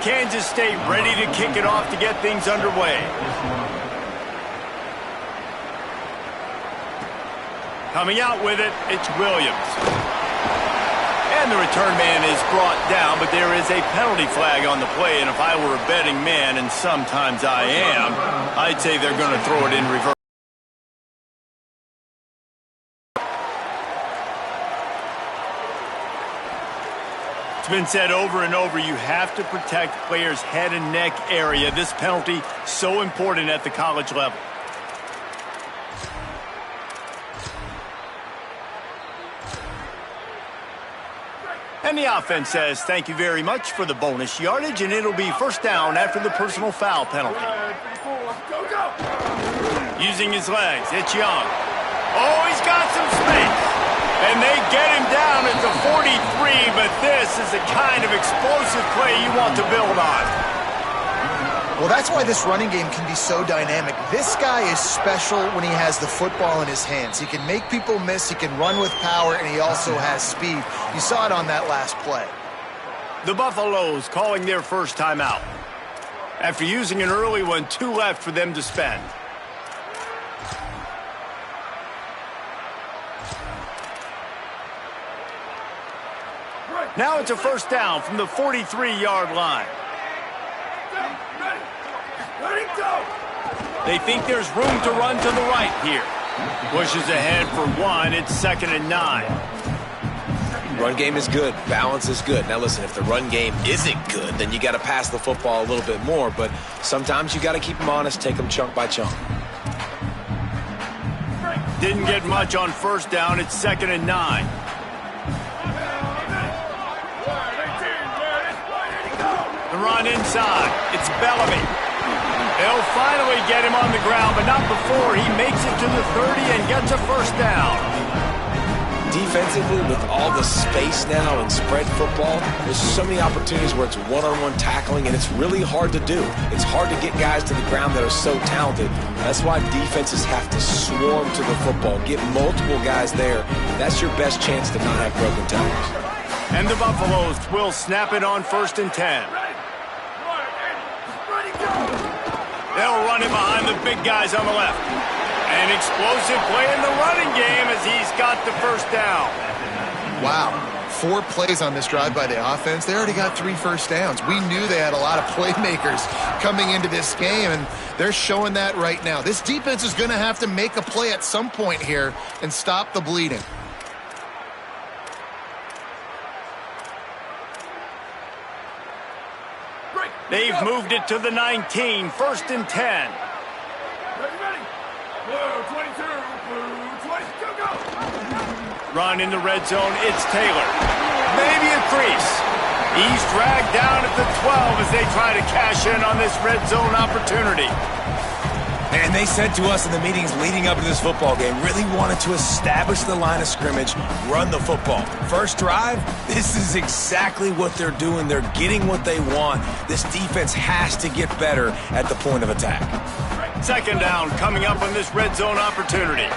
Kansas State ready to kick it off to get things underway. Coming out with it, it's Williams. And the return man is brought down, but there is a penalty flag on the play, and if I were a betting man, and sometimes I am, I'd say they're going to throw it in reverse. It's been said over and over, you have to protect players' head and neck area. This penalty, so important at the college level. And the offense says thank you very much for the bonus yardage, and it'll be first down after the personal foul penalty. Using his legs, it's Young. Oh, he's got some space. And they get him down at the 43, but this is the kind of explosive play you want to build on. Well, that's why this running game can be so dynamic. This guy is special when he has the football in his hands. He can make people miss, he can run with power, and he also has speed. You saw it on that last play. The Buffaloes calling their first timeout. After using an early one, 2 left for them to spend. Now it's a first down from the 43-yard line. They think there's room to run to the right here. Pushes ahead for 1. It's 2nd and 9. Run game is good. Balance is good. Now listen, if the run game isn't good, then you got to pass the football a little bit more. But sometimes you got to keep them honest, take them chunk by chunk. Didn't get much on first down. It's 2nd and 9. The run inside. It's Bellamy. They'll finally get him on the ground, but not before he makes it to the 30 and gets a first down. Defensively, with all the space now and spread football, there's so many opportunities where it's one-on-one tackling, and it's really hard to do. It's hard to get guys to the ground that are so talented. That's why defenses have to swarm to the football, get multiple guys there. That's your best chance to not have broken tackles. And the Buffaloes will snap it on 1st and 10. They'll run it behind the big guys on the left. An explosive play in the running game as he's got the first down. Wow. 4 plays on this drive by the offense. They already got 3 first downs. We knew they had a lot of playmakers coming into this game, and they're showing that right now. This defense is going to have to make a play at some point here and stop the bleeding. They've moved it to the 19, 1st and 10. Run in the red zone, it's Taylor. Maybe a crease. He's dragged down at the 12 as they try to cash in on this red zone opportunity. And they said to us in the meetings leading up to this football game, really wanted to establish the line of scrimmage, run the football. First drive, this is exactly what they're doing. They're getting what they want. This defense has to get better at the point of attack. 2nd down coming up on this red zone opportunity.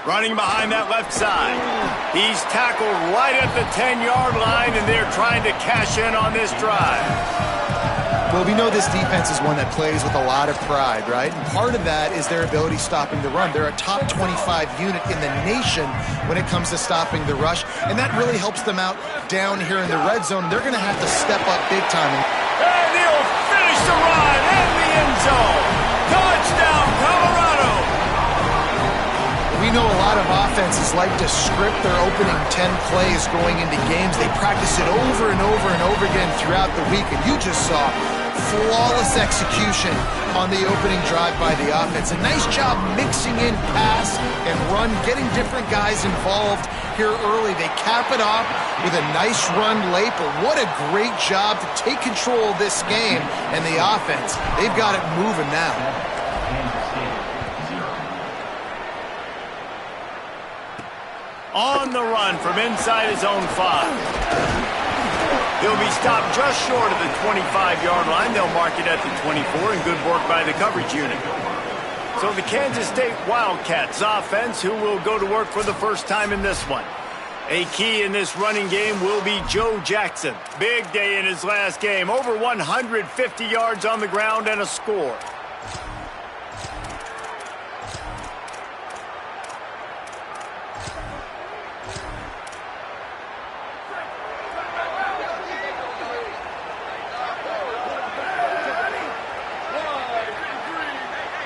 Running behind that left side. He's tackled right at the 10-yard line, and they're trying to cash in on this drive. Well, we know this defense is one that plays with a lot of pride, right? And part of that is their ability stopping the run. They're a top 25 unit in the nation when it comes to stopping the rush, and that really helps them out down here in the red zone. They're going to have to step up big time. And he'll finish the run in the end zone. Touchdown, Colorado! We know a lot of offenses like to script their opening 10 plays going into games. They practice it over and over and over again throughout the week, and you just saw flawless execution on the opening drive by the offense. A nice job mixing in pass and run, getting different guys involved here early. They cap it off with a nice run late, but what a great job to take control of this game. And the offense, they've got it moving now. On the run from inside his own 5. He'll be stopped just short of the 25-yard line. They'll mark it at the 24, and good work by the coverage unit. So the Kansas State Wildcats offense, who will go to work for the first time in this one. A key in this running game will be Joe Jackson. Big day in his last game. Over 150 yards on the ground and a score.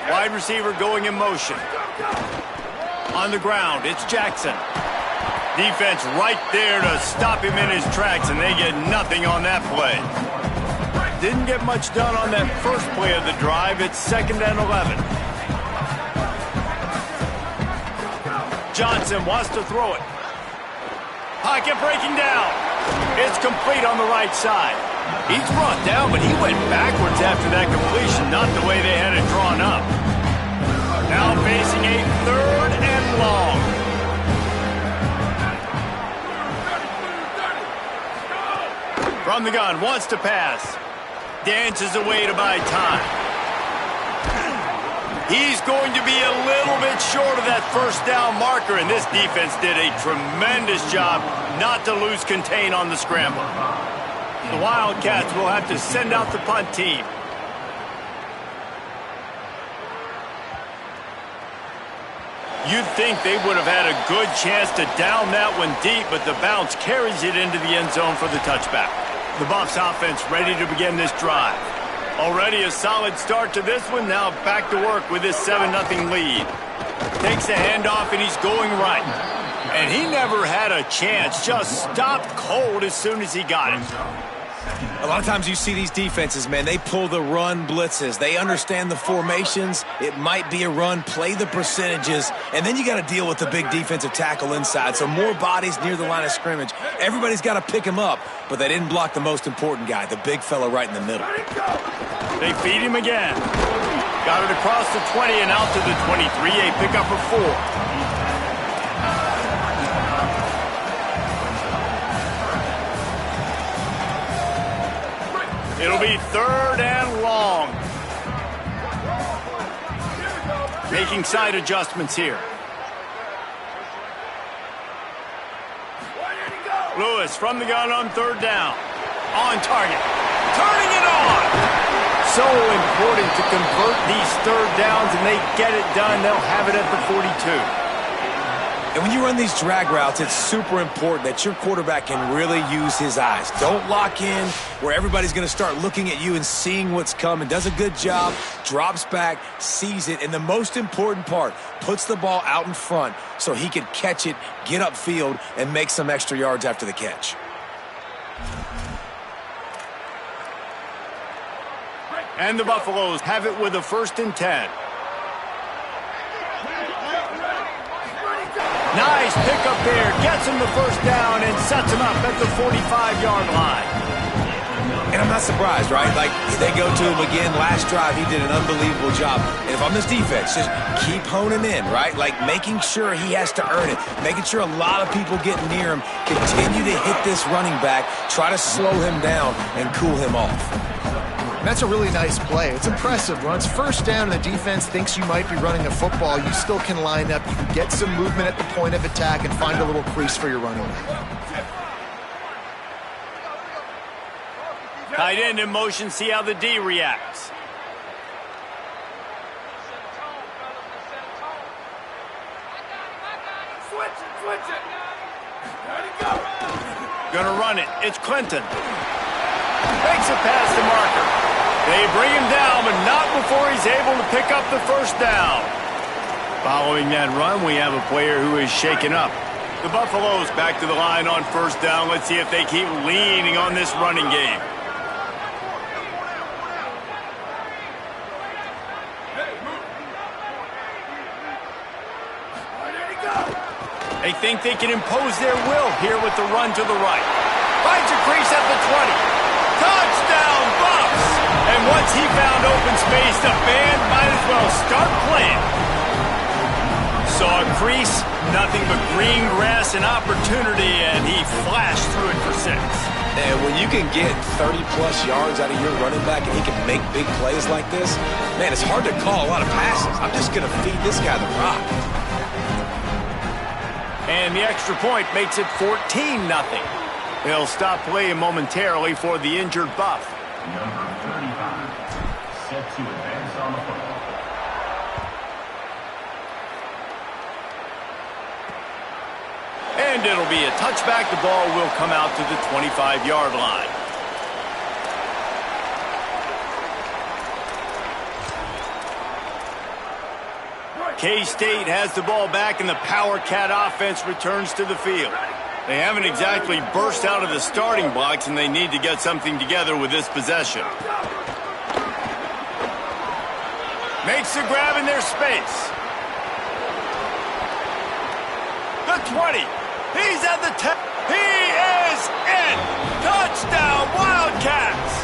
Wide receiver going in motion. On the ground, it's Jackson. Defense right there to stop him in his tracks, and they get nothing on that play. Didn't get much done on that first play of the drive. It's 2nd and 11. Johnson wants to throw it. Pocket breaking down. It's complete on the right side. He's brought down, but he went backwards after that completion, not the way they had it drawn up. Now facing a 3rd and long. From the gun, wants to pass. Dances away to buy time. He's going to be a little bit short of that first down marker, and this defense did a tremendous job not to lose contain on the scramble. The Wildcats will have to send out the punt team. You'd think they would have had a good chance to down that one deep, but the bounce carries it into the end zone for the touchback. The Buffs offense ready to begin this drive. Already a solid start to this one. Now back to work with this 7-0 lead. Takes the handoff, and he's going right. And he never had a chance. Just stopped cold as soon as he got it. A lot of times you see these defenses, man, they pull the run blitzes. They understand the formations. It might be a run, play the percentages, and then you got to deal with the big defensive tackle inside. So more bodies near the line of scrimmage. Everybody's got to pick him up, but they didn't block the most important guy, the big fella right in the middle. They feed him again. Got it across the 20 and out to the 23, a pickup of 4. It'll be 3rd and long. Making side adjustments here. Lewis from the gun on 3rd down. On target. Turning it on. So important to convert these 3rd downs, and they get it done. They'll have it at the 42. And when you run these drag routes, it's super important that your quarterback can really use his eyes. Don't lock in where everybody's going to start looking at you and seeing what's coming. Does a good job, drops back, sees it, and the most important part, puts the ball out in front so he can catch it, get upfield, and make some extra yards after the catch. And the Buffaloes have it with a 1st and 10. Nice pickup there. Gets him the 1st down and sets him up at the 45-yard line. And I'm not surprised, right? Like, they go to him again. Last drive, he did an unbelievable job. And if I'm this defense, just keep honing in, right? Like, making sure he has to earn it. Making sure a lot of people get near him. Continue to hit this running back. Try to slow him down and cool him off. That's a really nice play. It's impressive. When it's 1st down and the defense thinks you might be running a football, you still can line up. You can get some movement at the point of attack and find a little crease for your running back. Tight end in motion. See how the D reacts. Switch it. Gonna run it. It's Clinton. Makes it past the marker. They bring him down, but not before he's able to pick up the 1st down. Following that run, we have a player who is shaken up. The Buffaloes back to the line on 1st down. Let's see if they keep leaning on this running game. They think they can impose their will here with the run to the right. Finds a crease at the 20. Touchdown, Buffs! And once he found open space, the band might as well start playing. Saw a crease, nothing but green grass and opportunity, and he flashed through it for 6. And when you can get 30-plus yards out of your running back and he can make big plays like this, man, it's hard to call a lot of passes. I'm just going to feed this guy the rock. And the extra point makes it 14-0. He'll stop playing momentarily for the injured Buff. Number 35, set to advance on the football. And it'll be a touchback. The ball will come out to the 25-yard line. K-State has the ball back, and the Power Cat offense returns to the field. They haven't exactly burst out of the starting blocks, and they need to get something together with this possession. Makes the grab in their space. The 20. He's at the 10. He is in. Touchdown, Wildcats.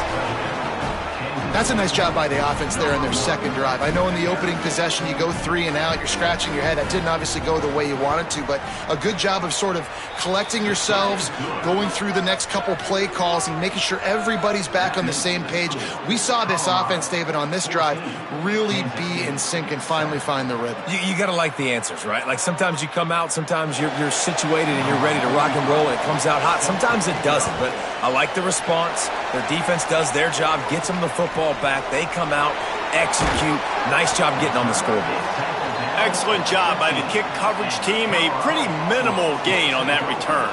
That's a nice job by the offense there in their second drive. I know in the opening possession you go 3 and out, you're scratching your head. That didn't obviously go the way you wanted to, but a good job of sort of collecting yourselves, going through the next couple play calls and making sure everybody's back on the same page. We saw this offense, David, on this drive really be in sync and finally find the rhythm. You got to like the answers, right? Like sometimes you come out, sometimes you're situated and you're ready to rock and roll and it comes out hot. Sometimes it doesn't, but I like the response. Their defense does their job, gets them the football back. They come out, execute. Nice job getting on the scoreboard. Excellent job by the kick coverage team. A pretty minimal gain on that return.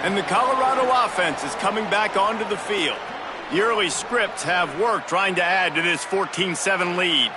And the Colorado offense is coming back onto the field. The early scripts have worked trying to add to this 14-7 lead.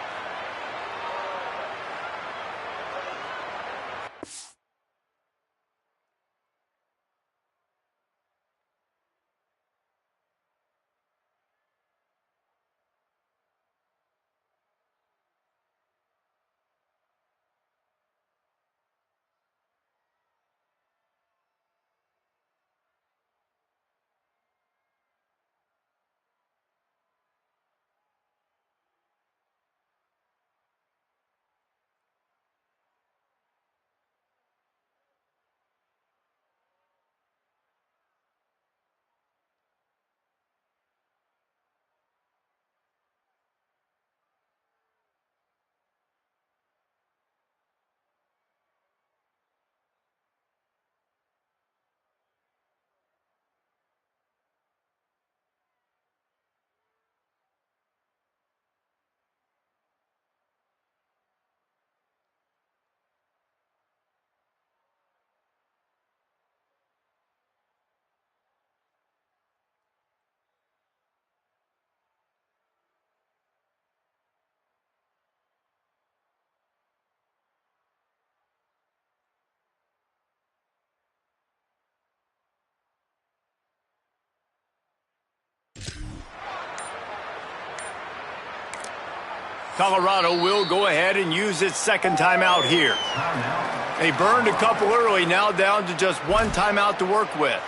Colorado will go ahead and use its second timeout here. They burned a couple early, now down to just one timeout to work with.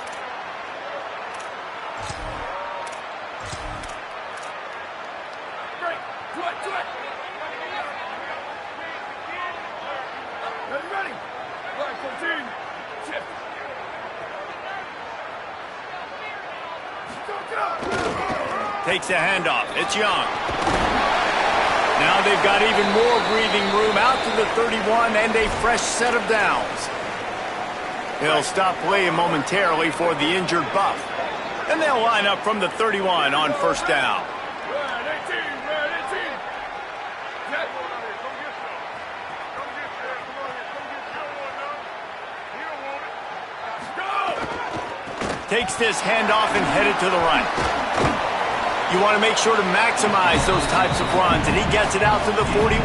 Takes a handoff. It's Young. Now they've got even more breathing room out to the 31 and a fresh set of downs. He'll stop playing momentarily for the injured Buff. And they'll line up from the 31 on first down. Takes this handoff and headed to the right. You want to make sure to maximize those types of runs, and he gets it out to the 41.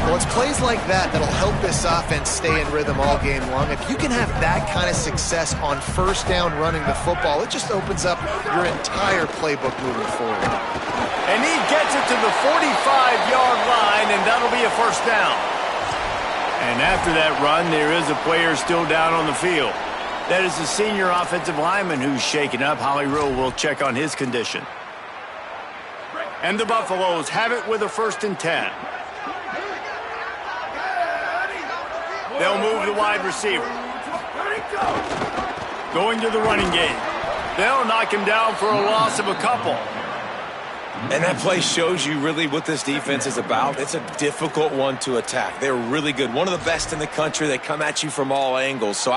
Well, it's plays like that that'll help this offense stay in rhythm all game long. If you can have that kind of success on first down running the football, it just opens up your entire playbook moving forward. And he gets it to the 45-yard line, and that'll be a first down. And after that run, there is a player still down on the field. That is the senior offensive lineman who's shaken up. Holly Rowe will check on his condition. And the Buffaloes have it with a 1st and 10. They'll move the wide receiver. Going to the running game. They'll knock him down for a loss of a couple. And that play shows you really what this defense is about. It's a difficult one to attack. They're really good. One of the best in the country. They come at you from all angles. So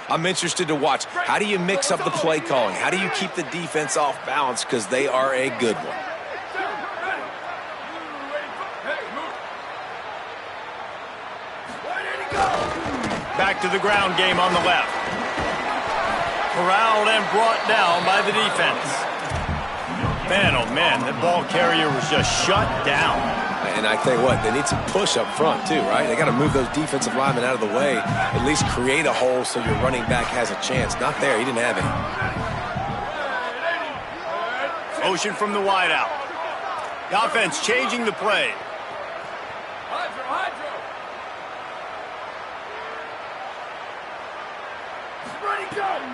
I'm interested to watch. How do you mix up the play calling? How do you keep the defense off balance? Because they are a good one. Back to the ground game on the left. Corralled and brought down by the defense. Man, oh man, that ball carrier was just shut down. And I tell you what, they need some push up front too, right? They got to move those defensive linemen out of the way, at least create a hole so your running back has a chance. Not there, he didn't have any. Motion from the wideout. The offense changing the play.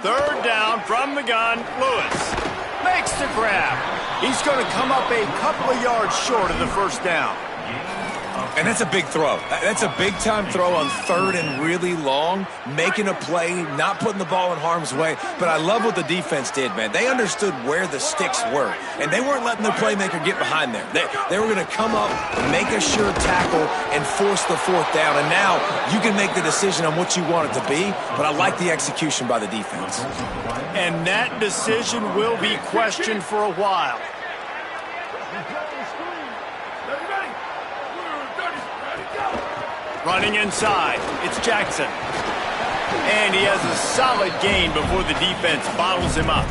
Third down from the gun. Lewis makes the grab. He's going to come up a couple of yards short of the first down. And that's a big throw. That's a big-time throw on third and really long, making a play, not putting the ball in harm's way. But I love what the defense did, man. They understood where the sticks were, and they weren't letting their playmaker get behind there. They were going to come up, make a sure tackle, and force the fourth down. And now you can make the decision on what you want it to be, but I like the execution by the defense. And that decision will be questioned for a while. Running inside, it's Jackson. And he has a solid gain before the defense bottles him up.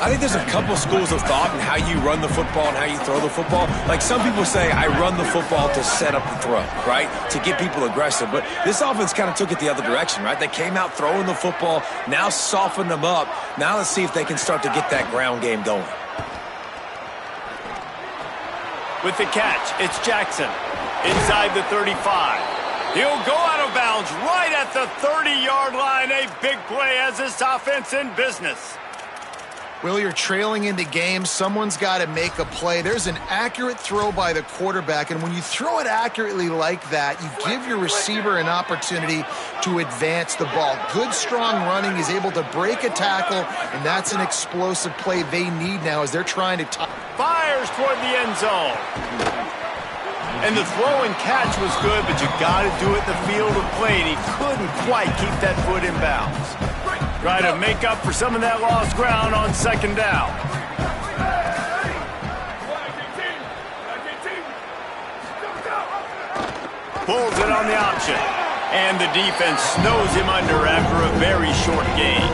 I think there's a couple schools of thought in how you run the football and how you throw the football. Like some people say, I run the football to set up the throw, right? To get people aggressive. But this offense kind of took it the other direction, right? They came out throwing the football, now softened them up. Now let's see if they can start to get that ground game going. With the catch, it's Jackson. Inside the 35. He'll go out of bounds right at the 30-yard line. A big play as this offense in business. Will, you're trailing into games. Someone's got to make a play. There's an accurate throw by the quarterback, and when you throw it accurately like that, you give your receiver an opportunity to advance the ball. Good, strong running. He's able to break a tackle, and that's an explosive play they need now as they're trying to fires toward the end zone. And the throw and catch was good, but you got to do it in the field of play, and he couldn't quite keep that foot in bounds. Try to make up for some of that lost ground on second down. Pulls it on the option, and the defense snows him under after a very short gain.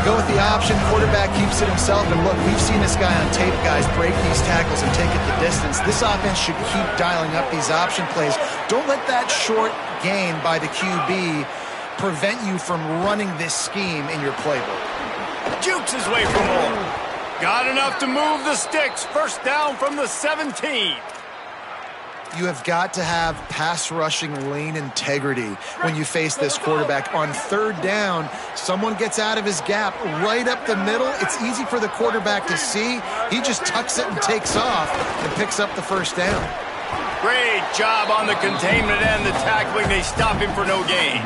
They go with the option, quarterback keeps it himself, and look, we've seen this guy on tape, guys, break these tackles and take it the distance. This offense should keep dialing up these option plays. Don't let that short gain by the QB prevent you from running this scheme in your playbook. Jukes his way from home. Got enough to move the sticks. First down from the 17. You have got to have pass rushing lane integrity when you face this quarterback. On third down, someone gets out of his gap right up the middle. It's easy for the quarterback to see. He just tucks it and takes off and picks up the first down. Great job on the containment and the tackling. They stop him for no gain.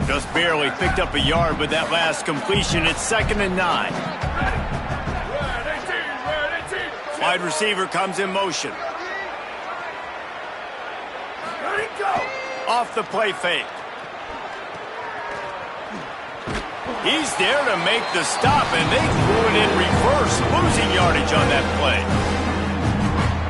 Just barely picked up a yard with that last completion. It's 2nd and 9. Wide receiver comes in motion. Off the play fake. He's there to make the stop, and they threw it in reverse, losing yardage on that play.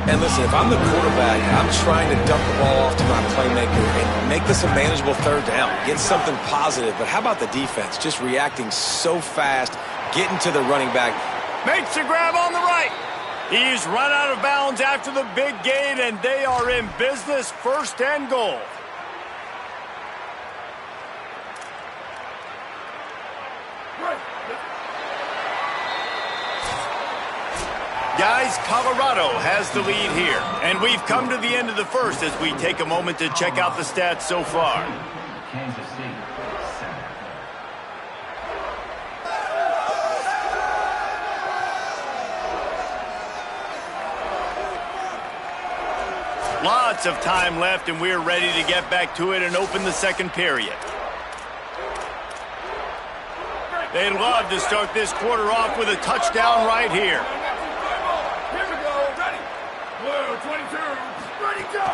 And listen, if I'm the quarterback, I'm trying to dump the ball off to my playmaker and make this a manageable third down, get something positive. But how about the defense? Just reacting so fast, getting to the running back. Makes the grab on the right. He's run out of bounds after the big gain, and they are in business, 1st and goal. Guys, Colorado has the lead here, and we've come to the end of the first as we take a moment to check out the stats so far. Kansas City, 7. Lots of time left, and we're ready to get back to it and open the second period. They'd love to start this quarter off with a touchdown right here. Here we go. Ready. Blue 22. Ready, go.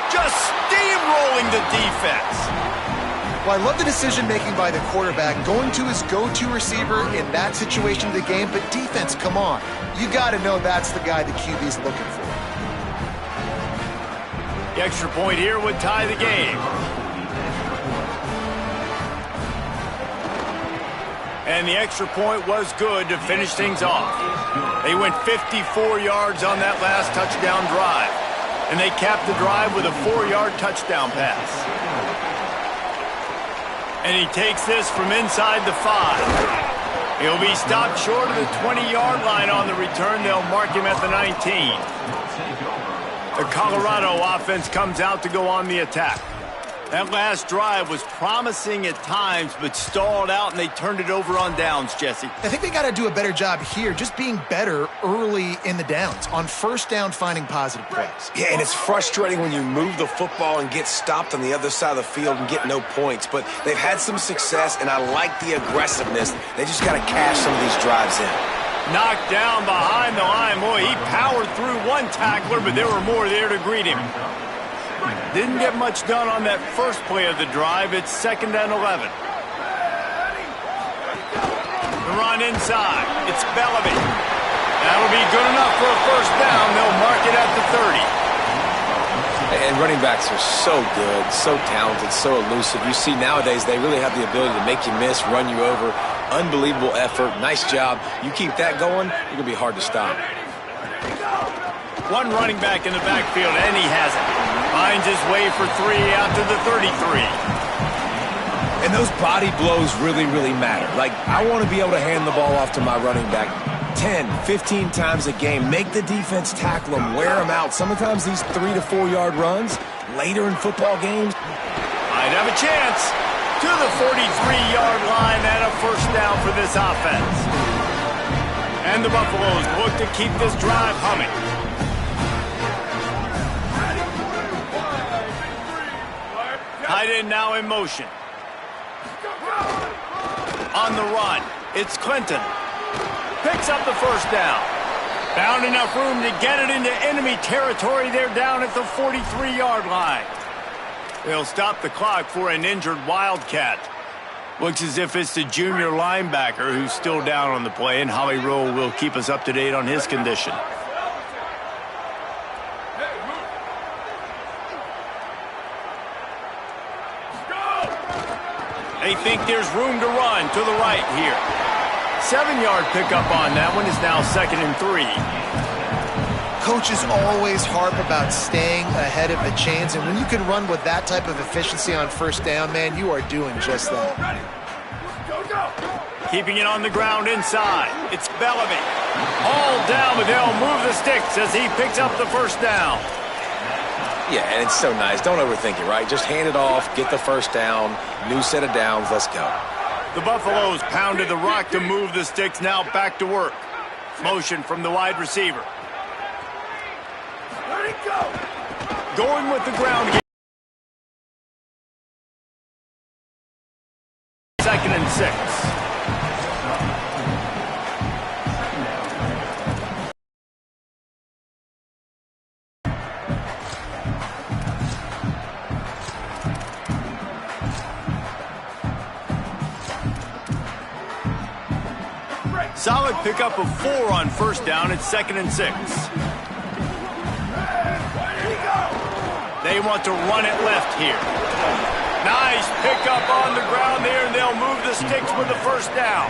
Just steamrolling the defense. Well, I love the decision-making by the quarterback, going to his go-to receiver in that situation of the game, but defense, come on. You got to know that's the guy the QB's looking for. The extra point here would tie the game. And the extra point was good to finish things off. They went 54 yards on that last touchdown drive. And they capped the drive with a 4-yard touchdown pass. And he takes this from inside the 5. He'll be stopped short of the 20-yard line on the return. They'll mark him at the 19. The Colorado offense comes out to go on the attack. That last drive was promising at times, but stalled out, and they turned it over on downs, Jesse. I think they got to do a better job here, just being better early in the downs, on first down finding positive plays. Yeah, and it's frustrating when you move the football and get stopped on the other side of the field and get no points, but they've had some success, and I like the aggressiveness. They just got to cash some of these drives in. Knocked down behind the line. Boy, he powered through one tackler, but there were more there to greet him. Didn't get much done on that first play of the drive. It's 2nd and 11. The run inside. It's Bellamy. That'll be good enough for a first down. They'll mark it at the 30. And running backs are so good, so talented, so elusive. You see nowadays they really have the ability to make you miss, run you over. Unbelievable effort. Nice job. You keep that going, you're going to be hard to stop. One running back in the backfield, and he has it. Finds his way for 3 out to the 33. And those body blows really, really matter. Like, I want to be able to hand the ball off to my running back 10, 15 times a game. Make the defense tackle them, wear them out. Sometimes these 3 to 4 yard runs later in football games Might have a chance to the 43-yard line and a first down for this offense. And the Buffaloes look to keep this drive humming. Tight end now in motion. On the run, it's Clinton. Picks up the first down. Found enough room to get it into enemy territory. They're down at the 43-yard line. They'll stop the clock for an injured Wildcat. Looks as if it's the junior linebacker who's still down on the play, and Holly Rowe will keep us up to date on his condition. They think there's room to run to the right here. 7-yard pickup on that one is now 2nd and 3. Coaches always harp about staying ahead of the chains, and when you can run with that type of efficiency on first down, man, you are doing just that. Keeping it on the ground inside. It's Bellamy. All down, but they'll move the sticks as he picks up the first down. Yeah, and it's so nice. Don't overthink it, right? Just hand it off, get the first down, new set of downs, let's go. The Buffaloes pounded the rock to move the sticks, now back to work. Motion from the wide receiver. Going with the ground game. 2nd and 6. Solid pickup of 4 on first down. It's 2nd and 6. They want to run it left here. Nice pickup on the ground there, and they'll move the sticks with the first down.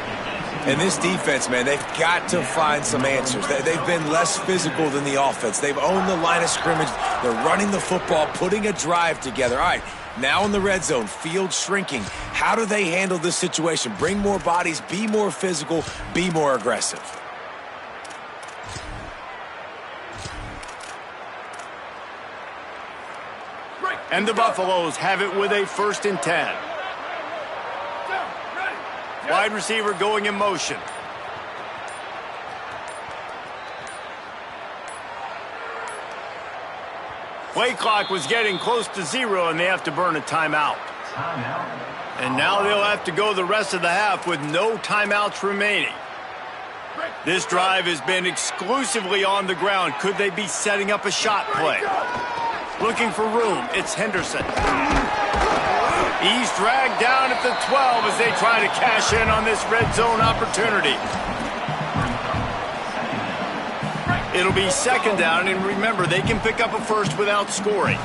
And this defense, man, they've got to find some answers. They've been less physical than the offense. They've owned the line of scrimmage. They're running the football, putting a drive together. All right, now in the red zone, field shrinking. How do they handle this situation? Bring more bodies, be more physical, be more aggressive. And the Buffaloes have it with a 1st and 10. Wide receiver going in motion. Play clock was getting close to 0, and they have to burn a timeout. And now they'll have to go the rest of the half with no timeouts remaining. This drive has been exclusively on the ground. Could they be setting up a shot play? Looking for room. It's Henderson. He's dragged down at the 12 as they try to cash in on this red zone opportunity. It'll be second down, and remember, they can pick up a first without scoring.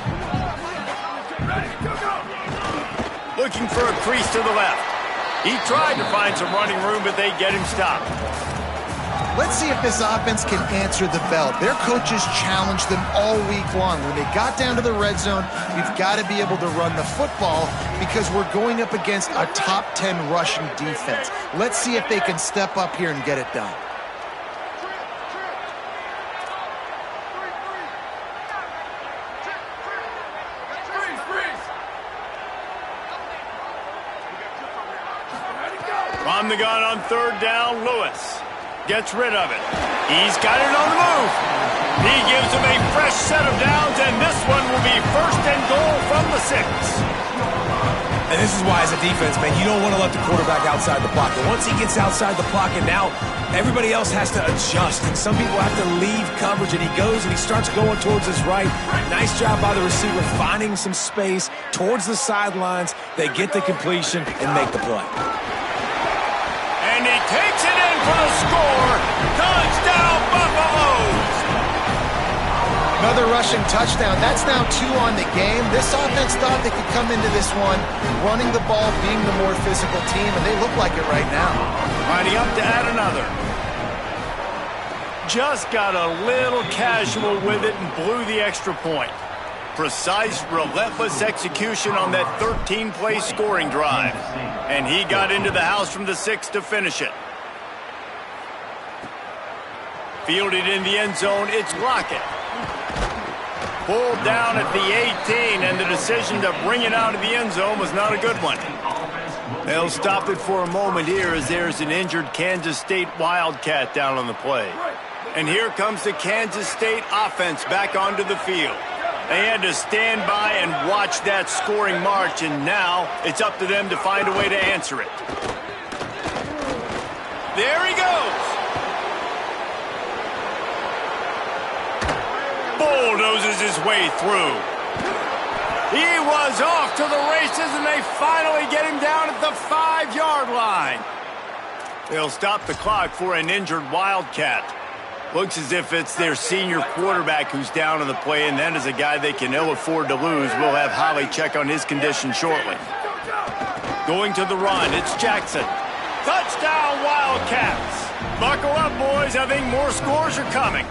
Looking for a crease to the left. He tried to find some running room, but they get him stopped. Let's see if this offense can answer the bell. Their coaches challenged them all week long. When they got down to the red zone, we've got to be able to run the football because we're going up against a top 10 rushing defense. Let's see if they can step up here and get it done. From the gun on third down, Lewis gets rid of it. He's got it on the move. He gives him a fresh set of downs, and this one will be first and goal from the 6. And this is why, as a defense, man, you don't want to let the quarterback outside the pocket. Once he gets outside the pocket, now everybody else has to adjust, and some people have to leave coverage, and he goes and he starts going towards his right. Nice job by the receiver finding some space towards the sidelines. They get the completion and make the play. And he takes it in for the score. Touchdown, Buffaloes! Another rushing touchdown. That's now 2 on the game. This offense thought they could come into this one running the ball, being the more physical team, and they look like it right now. Lining up to add another. Just got a little casual with it and blew the extra point. Precise, relentless execution on that 13-play scoring drive. And he got into the house from the 6 to finish it. Fielded in the end zone, it's Lockett. Pulled down at the 18, and the decision to bring it out of the end zone was not a good one. They'll stop it for a moment here as there's an injured Kansas State Wildcat down on the play. And here comes the Kansas State offense back onto the field. They had to stand by and watch that scoring march, and now it's up to them to find a way to answer it. There he goes. Bulldozes his way through. He was off to the races, and they finally get him down at the 5-yard line. They'll stop the clock for an injured Wildcat. Looks as if it's their senior quarterback who's down on the play, and that is a guy they can ill afford to lose. We'll have Holly check on his condition shortly. Going to the run, it's Jackson. Touchdown, Wildcats! Buckle up, boys. I think more scores are coming.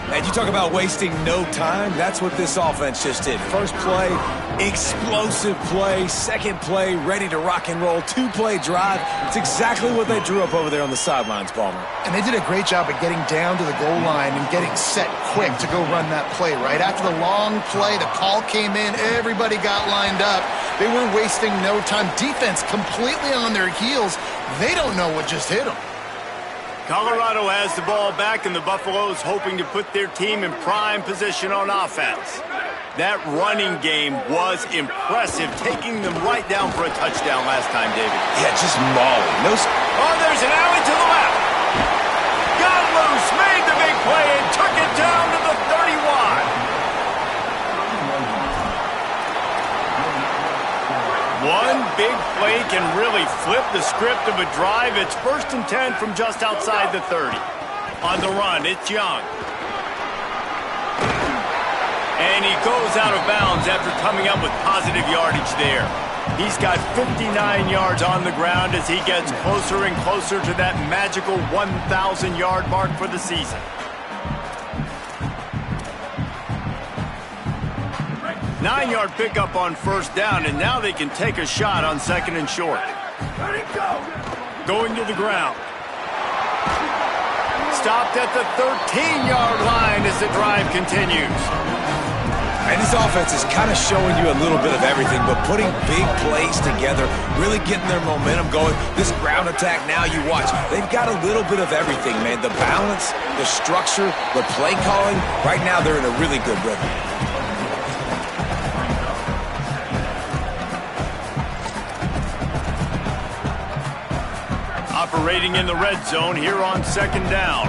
And you talk about wasting no time. That's what this offense just did. First play, explosive play. Second play, ready to rock and roll. 2-play drive. It's exactly what they drew up over there on the sidelines, Palmer. And they did a great job of getting down to the goal line and getting set quick to go run that play, right? After the long play, the call came in. Everybody got lined up. They were wasting no time. Defense completely on their heels. They don't know what just hit them. Colorado has the ball back, and the Buffaloes hoping to put their team in prime position on offense. That running game was impressive, taking them right down for a touchdown last time, David. Yeah, just mauling. Oh, there's an alley to the left. Got loose, made the big play, and took it down to the 31. One big play can really flip the script of a drive. It's 1st and 10 from just outside the 30. On the run, it's Young. And he goes out of bounds after coming up with positive yardage there. He's got 59 yards on the ground as he gets closer and closer to that magical 1,000-yard mark for the season. 9-yard pickup on first down, and now they can take a shot on 2nd and short. Going to the ground. Stopped at the 13-yard line as the drive continues. And this offense is kind of showing you a little bit of everything, but putting big plays together, really getting their momentum going. This ground attack now, you watch, they've got a little bit of everything, man. The balance, the structure, the play calling. Right now, they're in a really good rhythm. Operating in the red zone here on second down.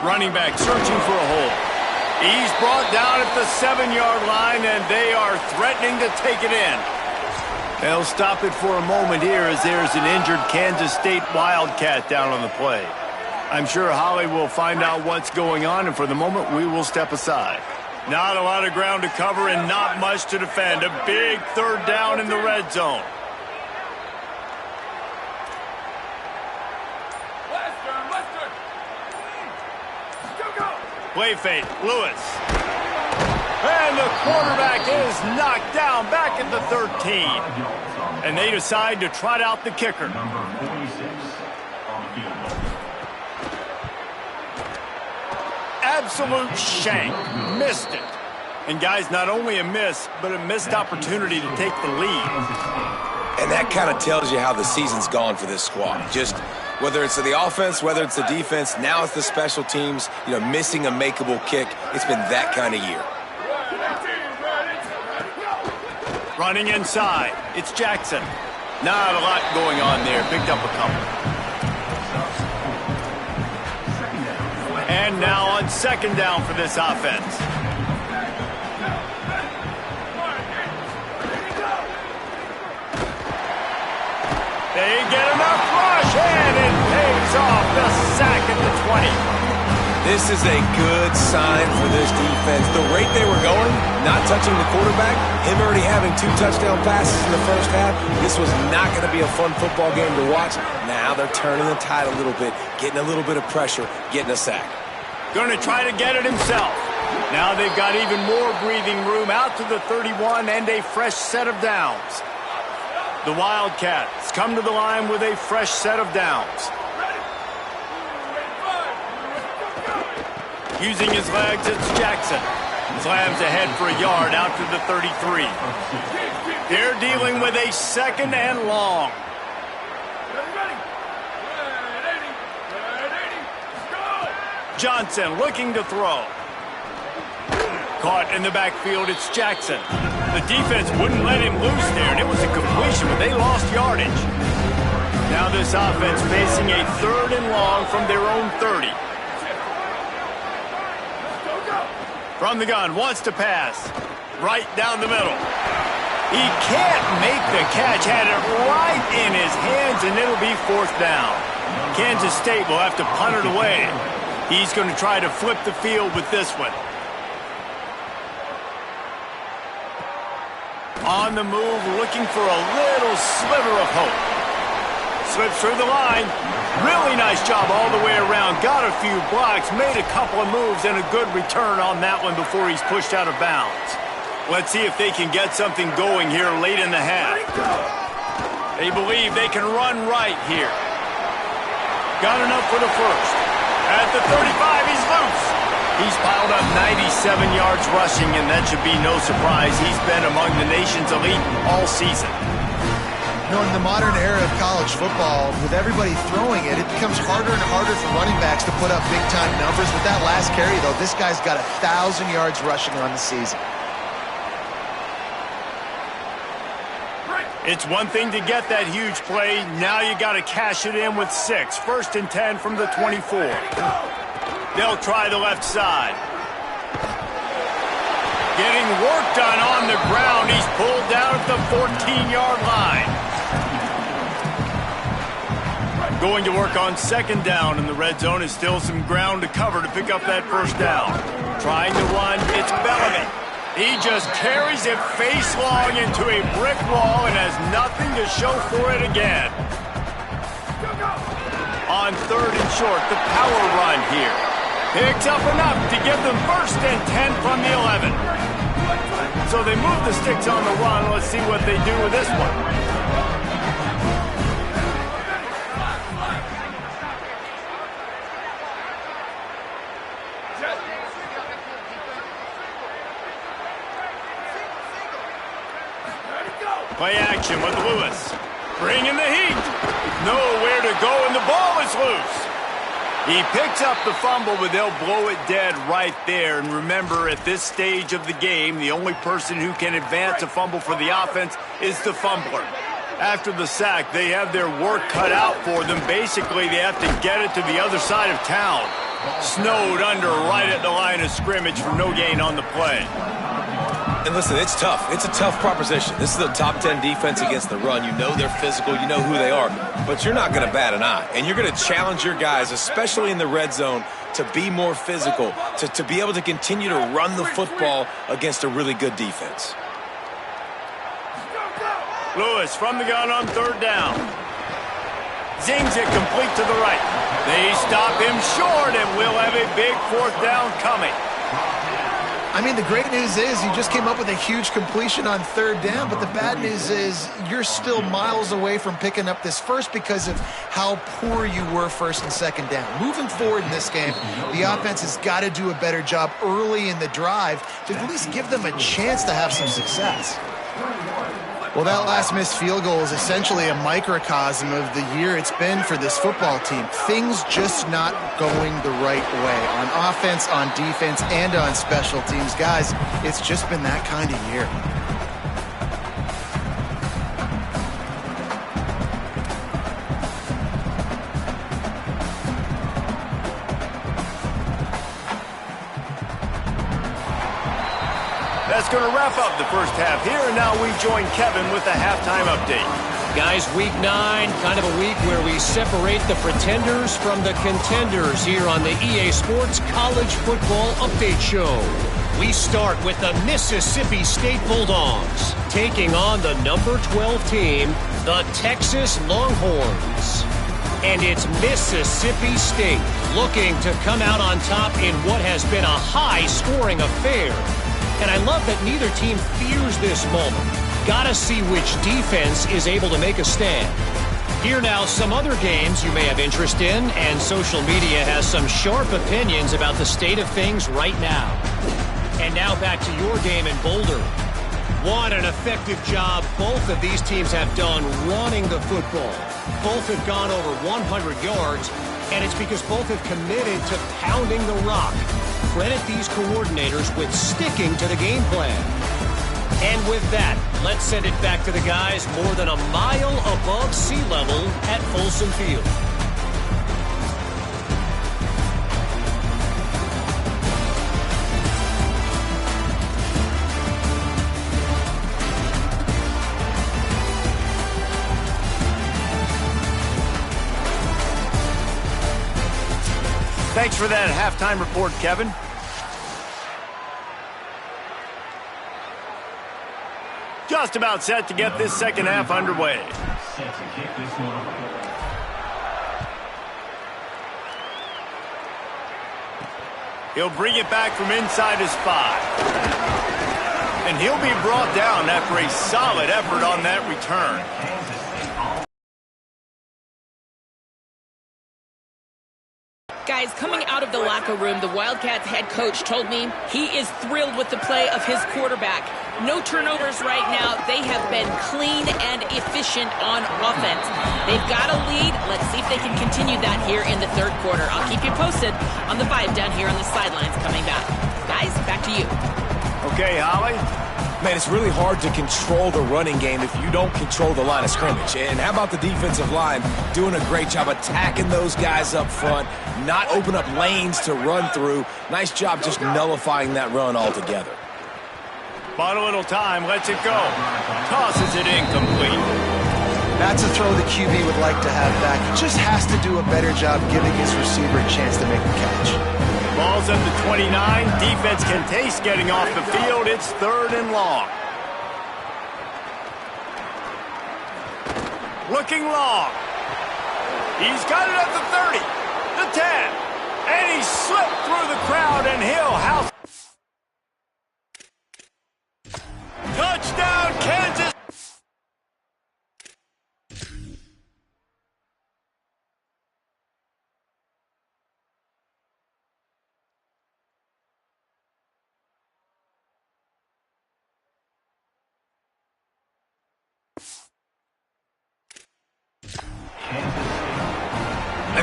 Running back searching for a hole. He's brought down at the 7-yard line, and they are threatening to take it in. They'll stop it for a moment here as there's an injured Kansas State Wildcat down on the play. I'm sure Holly will find out what's going on, and for the moment, we will step aside. Not a lot of ground to cover and not much to defend. A big third down in the red zone. Play fake, Lewis. And the quarterback is knocked down back at the 13. And they decide to trot out the kicker. Number 46 on the field goal. Absolute shank. Missed it. And guys, not only a miss, but a missed opportunity to take the lead. And that kind of tells you how the season's gone for this squad. Just whether it's the offense, whether it's the defense, now it's the special teams, missing a makeable kick. It's been that kind of year. Running inside, it's Jackson. Not a lot going on there. Picked up a couple. And now on second down for this offense. They get enough rush, and it pays off. The sack at the 20. This is a good sign for this defense. The rate they were going, not touching the quarterback, him already having 2 touchdown passes in the first half, this was not going to be a fun football game to watch. Now they're turning the tide a little bit, getting a little bit of pressure, getting a sack. Going to try to get it himself. Now they've got even more breathing room out to the 31 and a fresh set of downs. The Wildcats come to the line with a fresh set of downs. Using his legs, it's Jackson. Slams ahead for a yard out to the 33. They're dealing with a second and long. Johnson looking to throw. Caught in the backfield, it's Jackson. The defense wouldn't let him loose there, and it was a completion, but they lost yardage. Now this offense facing a third and long from their own 30. From the gun, wants to pass. Right down the middle. He can't make the catch, had it right in his hands, and it'll be fourth down. Kansas State will have to punt it away. He's going to try to flip the field with this one. On the move, looking for a little sliver of hope. Slips through the line. Really nice job all the way around. Got a few blocks, made a couple of moves, and a good return on that one before he's pushed out of bounds. Let's see if they can get something going here late in the half. They believe they can run right here. Got enough for the first. At the 35, he's loose. He's piled up 97 yards rushing, and that should be no surprise. He's been among the nation's elite all season. In the modern era of college football, with everybody throwing it, it becomes harder and harder for running backs to put up big-time numbers. With that last carry, though, this guy's got 1,000 yards rushing on the season. It's one thing to get that huge play. Now you got to cash it in with 6. First and 10 from the 24. They'll try the left side. Getting work done on the ground. He's pulled down at the 14-yard line. Going to work on second down in the red zone. Is still some ground to cover to pick up that first down. Trying to run, it's Bellamy. He just carries it face long into a brick wall and has nothing to show for it again. On third and short, the power run here. Picks up enough to give them first and 10 from the 11. So they move the sticks on the run. Let's see what they do with this one. Play action with Lewis. Bringing the heat. Nowhere to go, and the ball is loose. He picks up the fumble, but they'll blow it dead right there. And remember, at this stage of the game, the only person who can advance a fumble for the offense is the fumbler. After the sack, they have their work cut out for them. Basically, they have to get it to the other side of town. Snowed under right at the line of scrimmage for no gain on the play. And listen, it's tough. It's a tough proposition. This is a top 10 defense against the run. You know they're physical. You know who they are. But you're not going to bat an eye. And you're going to challenge your guys, especially in the red zone, to be more physical, to be able to continue to run the football against a really good defense. Lewis from the gun on third down. Zings it complete to the right. They stop him short, and we'll have a big fourth down coming. I mean, the great news is you just came up with a huge completion on third down, but the bad news is you're still miles away from picking up this first because of how poor you were first and second down. Moving forward in this game, the offense has got to do a better job early in the drive to at least give them a chance to have some success. Well, that last missed field goal is essentially a microcosm of the year it's been for this football team. Things just not going the right way on offense, on defense, and on special teams. Guys, it's just been that kind of year. That's going to wrap up the first half here, and now we join Kevin with the halftime update. Guys, week 9, kind of a week where we separate the pretenders from the contenders here on the EA Sports College Football Update Show. We start with the Mississippi State Bulldogs taking on the number 12 team, the Texas Longhorns. And it's Mississippi State looking to come out on top in what has been a high-scoring affair. And I love that neither team fears this moment. Gotta see which defense is able to make a stand. Here now, some other games you may have interest in, and social media has some sharp opinions about the state of things right now. And now back to your game in Boulder. What an effective job both of these teams have done running the football. Both have gone over 100 yards, and it's because both have committed to pounding the rock. Credit these coordinators with sticking to the game plan. And with that, let's send it back to the guys more than a mile above sea level at Folsom Field. Thanks for that halftime report, Kevin. Just about set to get this second half underway. Set to kick this one off. He'll bring it back from inside his 5. And he'll be brought down after a solid effort on that return. Guys, coming out of the locker room, the Wildcats head coach told me he is thrilled with the play of his quarterback. No turnovers right now. They have been clean and efficient on offense. They've got a lead. Let's see if they can continue that here in the third quarter. I'll keep you posted on the vibe down here on the sidelines coming back. Guys, back to you. Okay, Holly. Man, it's really hard to control the running game if you don't control the line of scrimmage. And how about the defensive line doing a great job attacking those guys up front, not open up lanes to run through. Nice job just nullifying that run altogether. Bought a little time, lets it go. Tosses it incomplete. That's a throw the QB would like to have back. He just has to do a better job giving his receiver a chance to make the catch. Ball's at the 29. Defense can taste getting off the field. It's third and long. Looking long. He's got it at the 30, the 10, and he slipped through the crowd, and he'll house. Touchdown, Kansas.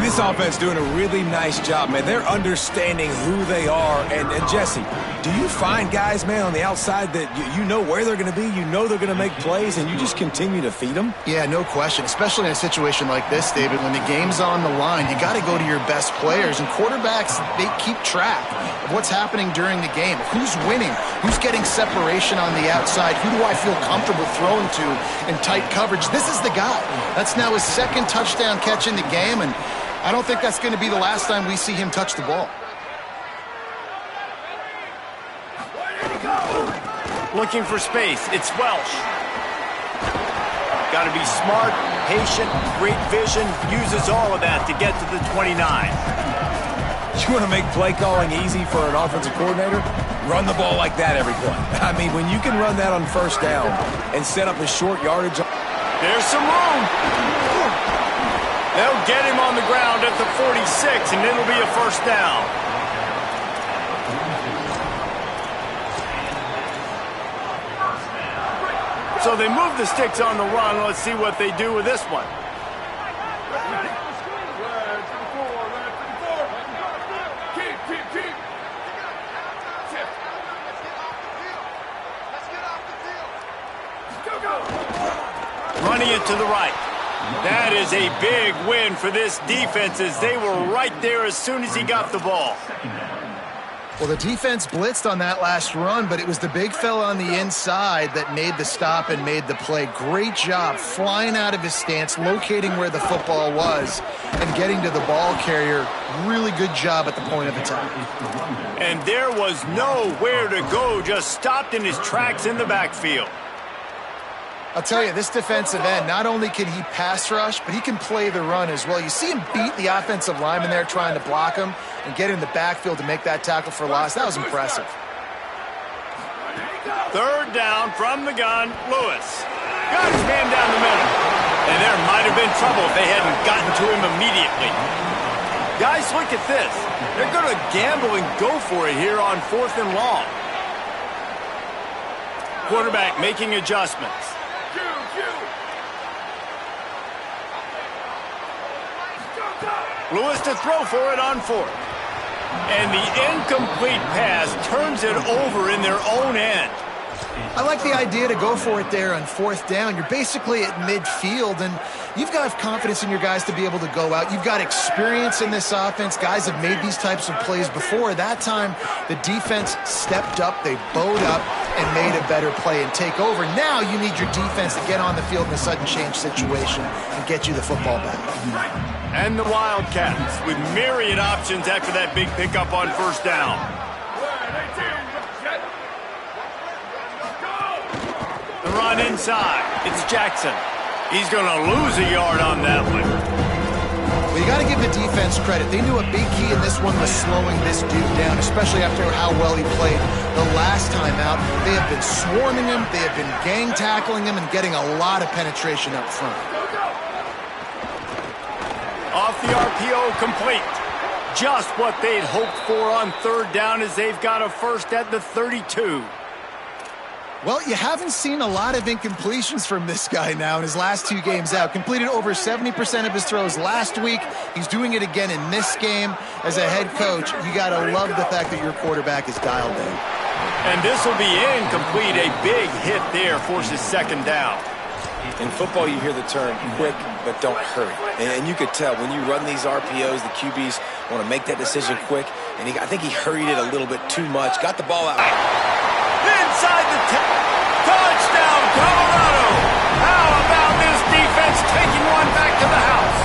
this offense doing a really nice job, man. They're understanding who they are. And Jesse, do you find guys, man, on the outside that you know where they're going to be, you know they're going to make plays, and you just continue to feed them? Yeah, no question, especially in a situation like this, David. When the game's on the line, you got to go to your best players. And quarterbacks, they keep track of what's happening during the game. Who's winning? Who's getting separation on the outside? Who do I feel comfortable throwing to in tight coverage? This is the guy. That's now his second touchdown catch in the game, and I don't think that's going to be the last time we see him touch the ball. Looking for space. It's Welsh. Got to be smart, patient, great vision. Uses all of that to get to the 29. You want to make play calling easy for an offensive coordinator? Run the ball like that every play. I mean, when you can run that on first down and set up a short yardage. There's some room. They'll get him on the ground at the 46, and it'll be a first down. So they move the sticks on the run. Let's see what they do with this one. Running it to the right. That is a big win for this defense as they were right there as soon as he got the ball. Well, the defense blitzed on that last run, but it was the big fella on the inside that made the stop and made the play. Great job flying out of his stance, locating where the football was, and getting to the ball carrier. Really good job at the point of attack. And there was nowhere to go, just stopped in his tracks in the backfield. I'll tell you, this defensive end, not only can he pass rush, but he can play the run as well. You see him beat the offensive lineman there trying to block him and get in the backfield to make that tackle for loss. That was impressive. Third down from the gun, Lewis. Got his man down the middle. And there might have been trouble if they hadn't gotten to him immediately. Guys, look at this. They're going to gamble and go for it here on 4th and long. Quarterback making adjustments. Lewis to throw for it on 4th. And the incomplete pass turns it over in their own end. I like the idea to go for it there on 4th down. You're basically at midfield, and you've got confidence in your guys to be able to go out. You've got experience in this offense. Guys have made these types of plays before. That time, the defense stepped up. They bowed up and made a better play and take over. Now you need your defense to get on the field in a sudden change situation and get you the football back. And the Wildcats with myriad options after that big pickup on 1st down. The run inside. It's Jackson. He's going to lose a yard on that one. Well, you got to give the defense credit. They knew a big key in this one was slowing this dude down, especially after how well he played the last time out. They have been swarming him. They have been gang tackling him and getting a lot of penetration up front. Off the RPO, complete. Just what they'd hoped for on 3rd down as they've got a first at the 32. Well, you haven't seen a lot of incompletions from this guy now in his last 2 games out. Completed over 70% of his throws last week. He's doing it again in this game. As a head coach, you got to love the fact that your quarterback is dialed in. And this will be incomplete. A big hit there forces 2nd down. In football, you hear the term quick, but don't hurry. And you could tell when you run these RPOs, the QBs want to make that decision quick. And I think he hurried it a little bit too much. Got the ball out. Inside the touchdown, Colorado. How about this defense taking one back to the house?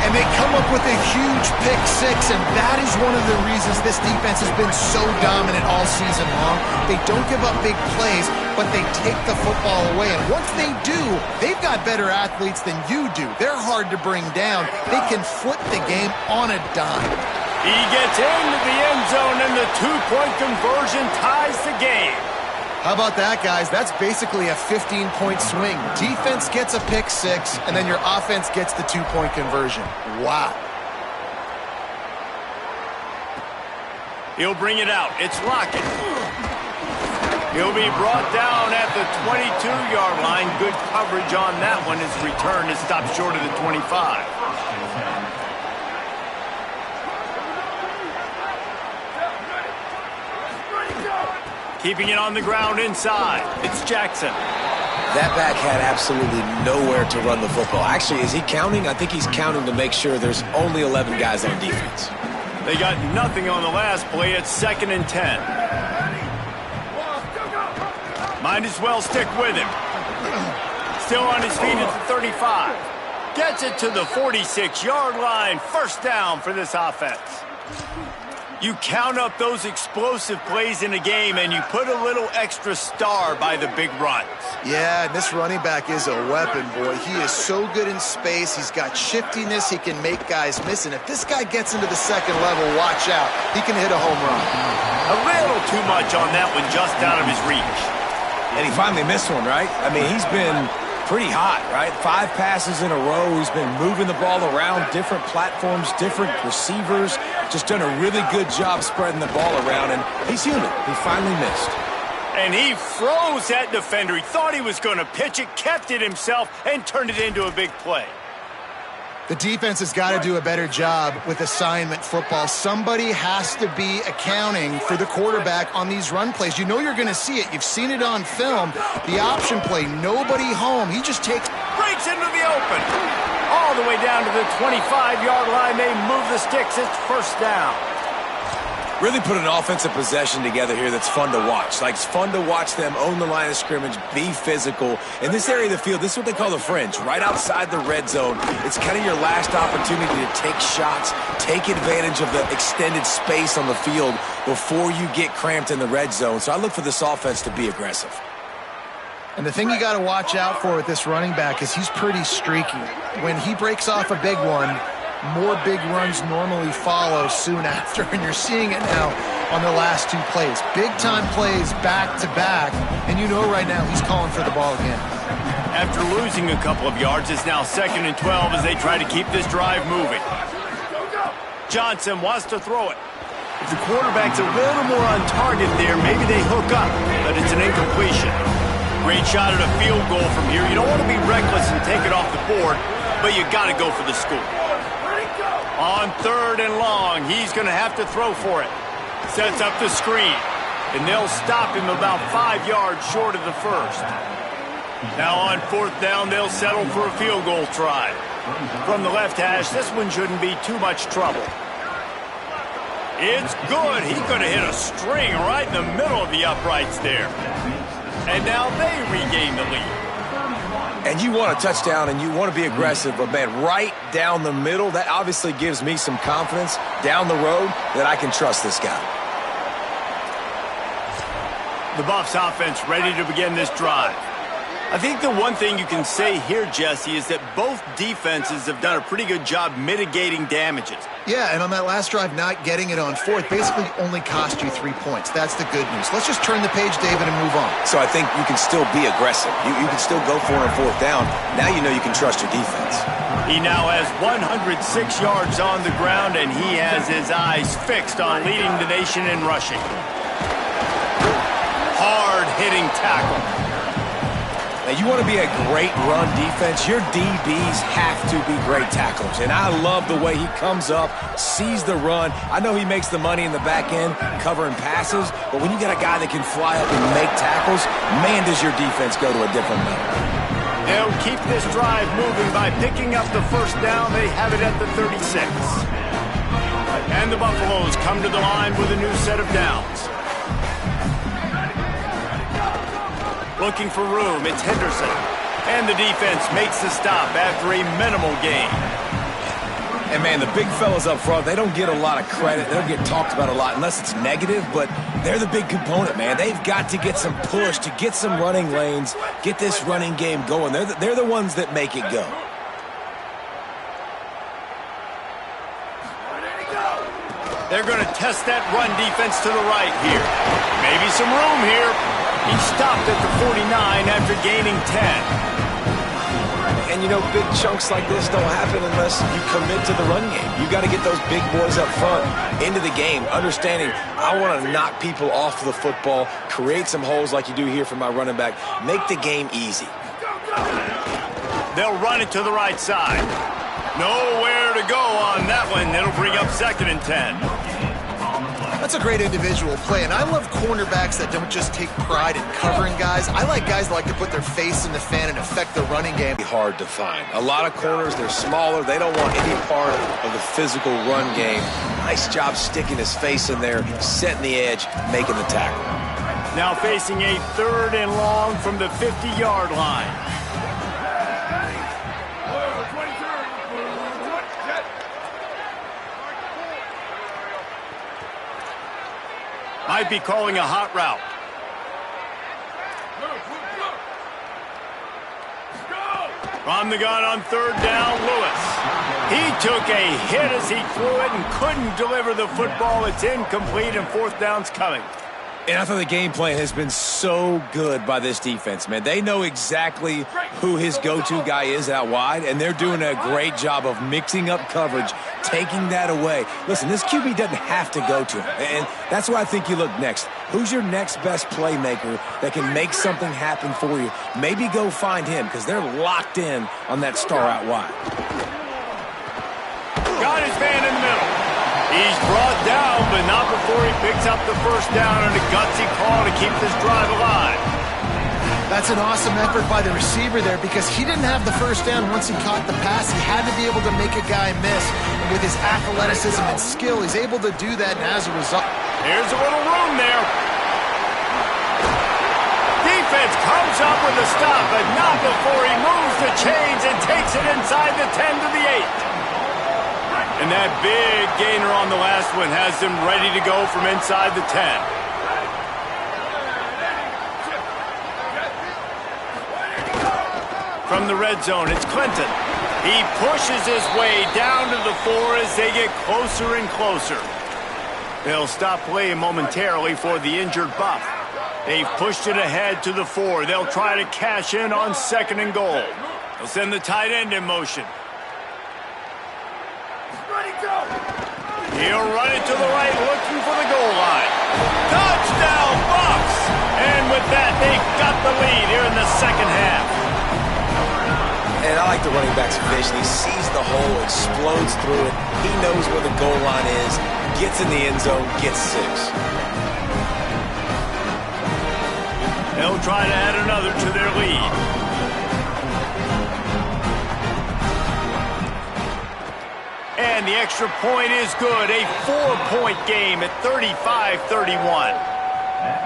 And they come up with a huge pick 6, and that is one of the reasons this defense has been so dominant all season long. They don't give up big plays, but they take the football away. And once they do, they've got better athletes than you do. They're hard to bring down. They can flip the game on a dime. He gets into the end zone, and the 2-point conversion ties the game. How about that, guys? That's basically a 15-point swing. Defense gets a pick 6, and then your offense gets the 2-point conversion. Wow. He'll bring it out. It's Lockett. He'll be brought down at the 22-yard line. Good coverage on that one. His return is stopped short of the 25. Keeping it on the ground inside. It's Jackson. That back had absolutely nowhere to run the football. Actually, is he counting? I think he's counting to make sure there's only 11 guys on defense. They got nothing on the last play. It's 2nd and 10. Might as well stick with him. Still on his feet at the 35. Gets it to the 46-yard line. First down for this offense. You count up those explosive plays in a game, and you put a little extra star by the big runs. Yeah, and this running back is a weapon, boy. He is so good in space. He's got shiftiness. He can make guys miss. And if this guy gets into the second level, watch out. He can hit a home run. A little too much on that one, just out of his reach. And he finally missed one, right? I mean, he's been pretty hot, right? 5 passes in a row. He's been moving the ball around, different platforms, different receivers. Just done a really good job spreading the ball around, and he's human. He finally missed. And he froze that defender. He thought he was going to pitch it, kept it himself, and turned it into a big play. The defense has got to do a better job with assignment football. Somebody has to be accounting for the quarterback on these run plays. You know you're going to see it. You've seen it on film. The option play, nobody home. He just breaks into the open. All the way down to the 25-yard line. They move the sticks. It's first down. Really put an offensive possession together here that's fun to watch. Like, it's fun to watch them own the line of scrimmage, be physical. In this area of the field, this is what they call the fringe, right outside the red zone. It's kind of your last opportunity to take shots, take advantage of the extended space on the field before you get cramped in the red zone. So I look for this offense to be aggressive. And the thing you got to watch out for with this running back is he's pretty streaky. When he breaks off a big one, more big runs normally follow soon after, and you're seeing it now on the last 2 plays. Big-time plays back-to-back, and you know right now he's calling for the ball again. After losing a couple of yards, it's now 2nd and 12 as they try to keep this drive moving. Johnson wants to throw it. If the quarterback's a little more on target there, maybe they hook up, but it's an incompletion. Great shot at a field goal from here. You don't want to be reckless and take it off the board, but you got to go for the score. On 3rd and long, he's going to have to throw for it. Sets up the screen, and they'll stop him about 5 yards short of the first. Now on 4th down, they'll settle for a field goal try. From the left hash, this one shouldn't be too much trouble. It's good. He could have hit a string right in the middle of the uprights there. And now they regain the lead. And you want a touchdown and you want to be aggressive, but, man, right down the middle, that obviously gives me some confidence down the road that I can trust this guy. The Buffs offense ready to begin this drive. I think the one thing you can say here, Jesse, is that both defenses have done a pretty good job mitigating damages. Yeah, and on that last drive, not getting it on 4th basically only cost you 3 points. That's the good news. Let's just turn the page, David, and move on. So I think you can still be aggressive. You can still go for it on 4th down. Now you know you can trust your defense. He now has 106 yards on the ground, and he has his eyes fixed on leading the nation in rushing. Hard-hitting tackle. Now, you want to be a great run defense, your DBs have to be great tacklers. And I love the way he comes up, sees the run. I know he makes the money in the back end covering passes, but when you got a guy that can fly up and make tackles, man, does your defense go to a different level. They'll keep this drive moving by picking up the first down. They have it at the 36. And the Buffaloes come to the line with a new set of downs. Looking for room, it's Henderson. And the defense makes the stop after a minimal gain. And, man, the big fellas up front, they don't get a lot of credit. They don't get talked about a lot unless it's negative, but they're the big component, man. They've got to get some push, to get some running lanes, get this running game going. They're the ones that make it go. They're going to test that run defense to the right here. Maybe some room here. He stopped at the 49 after gaining 10. And, you know, big chunks like this don't happen unless you commit to the run game. You got to get those big boys up front into the game, understanding I want to knock people off the football, create some holes like you do here for my running back, make the game easy. They'll run it to the right side. Nowhere to go on that one. It'll bring up 2nd and 10. That's a great individual play, and I love cornerbacks that don't just take pride in covering guys. I like guys that like to put their face in the fan and affect the running game. Hard to find. A lot of corners, they're smaller. They don't want any part of the physical run game. Nice job sticking his face in there, setting the edge, making the tackle. Now facing a 3rd and long from the 50-yard line. Might be calling a hot route. From the gun on 3rd down, Lewis. He took a hit as he threw it and couldn't deliver the football. It's incomplete, and 4th down's coming. And I thought the game plan has been so good by this defense, man. They know exactly who his go-to guy is out wide, and they're doing a great job of mixing up coverage, taking that away. Listen, this QB doesn't have to go to him, and that's why I think you look next. Who's your next best playmaker that can make something happen for you? Maybe go find him, because they're locked in on that star out wide. Got his man in the middle. He's brought down, but not before he picks up the 1st down and a gutsy call to keep this drive alive. That's an awesome effort by the receiver there because he didn't have the 1st down once he caught the pass. He had to be able to make a guy miss. And with his athleticism and skill, he's able to do that, and as a result... Here's a little room there. Defense comes up with a stop, but not before he moves the chains and takes it inside the 10 to the 8. And that big gainer on the last one has them ready to go from inside the 10. From the red zone, it's Clinton. He pushes his way down to the 4 as they get closer and closer. They'll stop play momentarily for the injured Buff. They've pushed it ahead to the 4. They'll try to cash in on 2nd and goal. They'll send the tight end in motion. He'll run it to the right, looking for the goal line. Touchdown, Bucks! And with that, they've got the lead here in the 2nd half. And I like the running back's vision. He sees the hole, explodes through it. He knows where the goal line is, gets in the end zone, gets 6. They'll try to add another to their lead. And the extra point is good. A 4-point game at 35-31.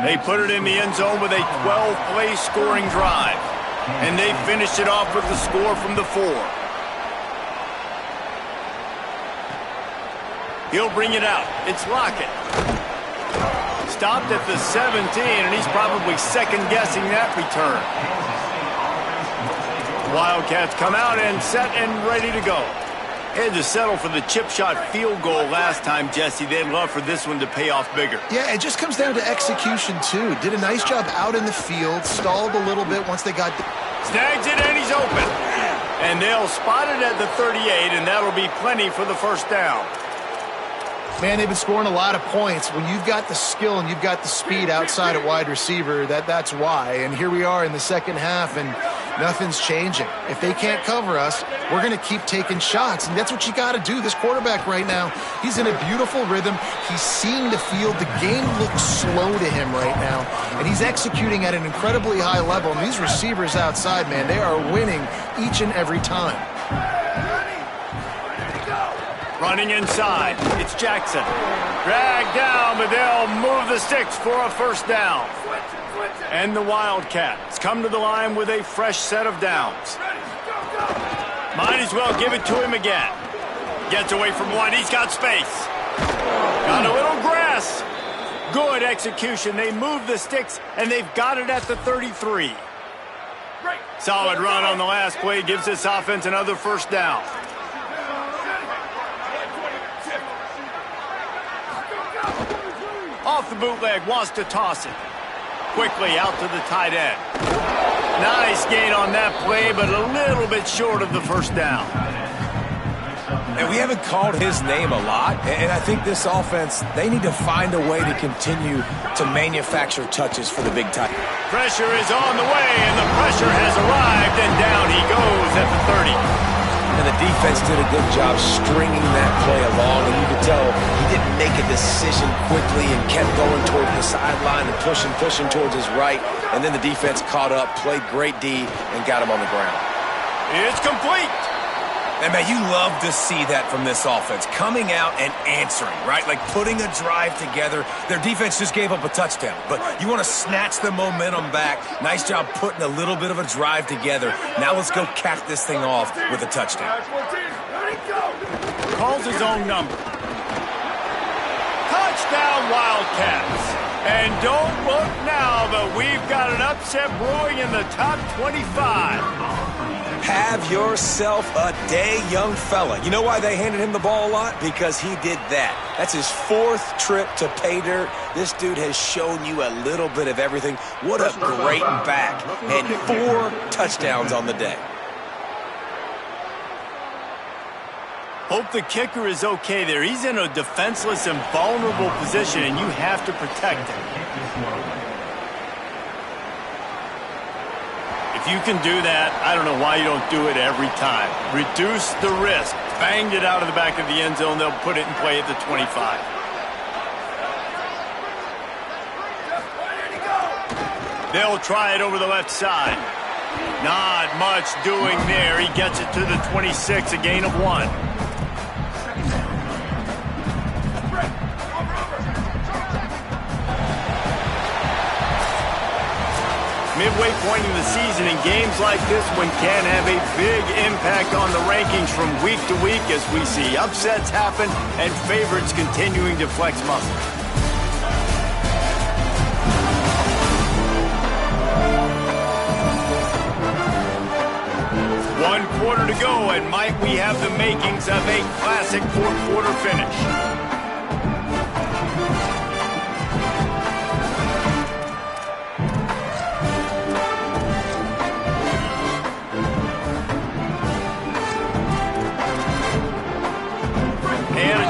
They put it in the end zone with a 12-play scoring drive. And they finished it off with the score from the 4. He'll bring it out. It's Lockett. Stopped at the 17, and he's probably second-guessing that return. Wildcats come out and set and ready to go. Had to settle for the chip shot field goal last time, Jesse. They'd love for this one to pay off bigger. Yeah, it just comes down to execution, too. Did a nice job out in the field, stalled a little bit once they got... Snags it, and he's open. And they'll spot it at the 38, and that'll be plenty for the 1st down. Man, they've been scoring a lot of points. When you've got the skill and you've got the speed outside at wide receiver, that's why. And here we are in the 2nd half, and nothing's changing. If they can't cover us, we're going to keep taking shots, and that's what you got to do. This quarterback right now, he's in a beautiful rhythm. He's seeing the field. The game looks slow to him right now, and he's executing at an incredibly high level. And these receivers outside, man, they are winning each and every time. Running inside, it's Jackson. Dragged down, but they'll move the sticks for a 1st down. And the Wildcats come to the line with a fresh set of downs. Might as well give it to him again. Gets away from one, he's got space. Got a little grass. Good execution. They move the sticks, and they've got it at the 33. Solid run on the last play gives this offense another 1st down. Off the bootleg, wants to toss it. Quickly out to the tight end. Nice gain on that play, but a little bit short of the 1st down. And we haven't called his name a lot, and I think this offense, they need to find a way to continue to manufacture touches for the big tight. Pressure is on the way, and the pressure has arrived, and down he goes at the 30. And the defense did a good job stringing that play along, and you could tell he didn't make a decision quickly and kept going toward the sideline and pushing towards his right, and then the defense caught up, played great D, and got him on the ground. It's complete. And, man, you love to see that from this offense, coming out and answering, right? Like putting a drive together. Their defense just gave up a touchdown, but you want to snatch the momentum back. Nice job putting a little bit of a drive together. Now let's go cap this thing off with a touchdown. Calls his own number. Touchdown, Wildcats. And don't look now, but we've got an upset brewing in the top 25. Have yourself a day, young fella. You know why they handed him the ball a lot? Because he did that. That's his 4th trip to pay dirt. This dude has shown you a little bit of everything. What a great back. And 4 touchdowns on the day. Hope the kicker is okay there. He's in a defenseless and vulnerable position, and you have to protect him. If you can do that, I don't know why you don't do it every time. Reduce the risk. Banged it out of the back of the end zone. They'll put it in play at the 25. They'll try it over the left side. Not much doing there. He gets it to the 26, a gain of 1. Midway point in the season, and games like this one can have a big impact on the rankings from week to week as we see upsets happen and favorites continuing to flex muscle. One quarter to go, and might we have the makings of a classic fourth quarter finish.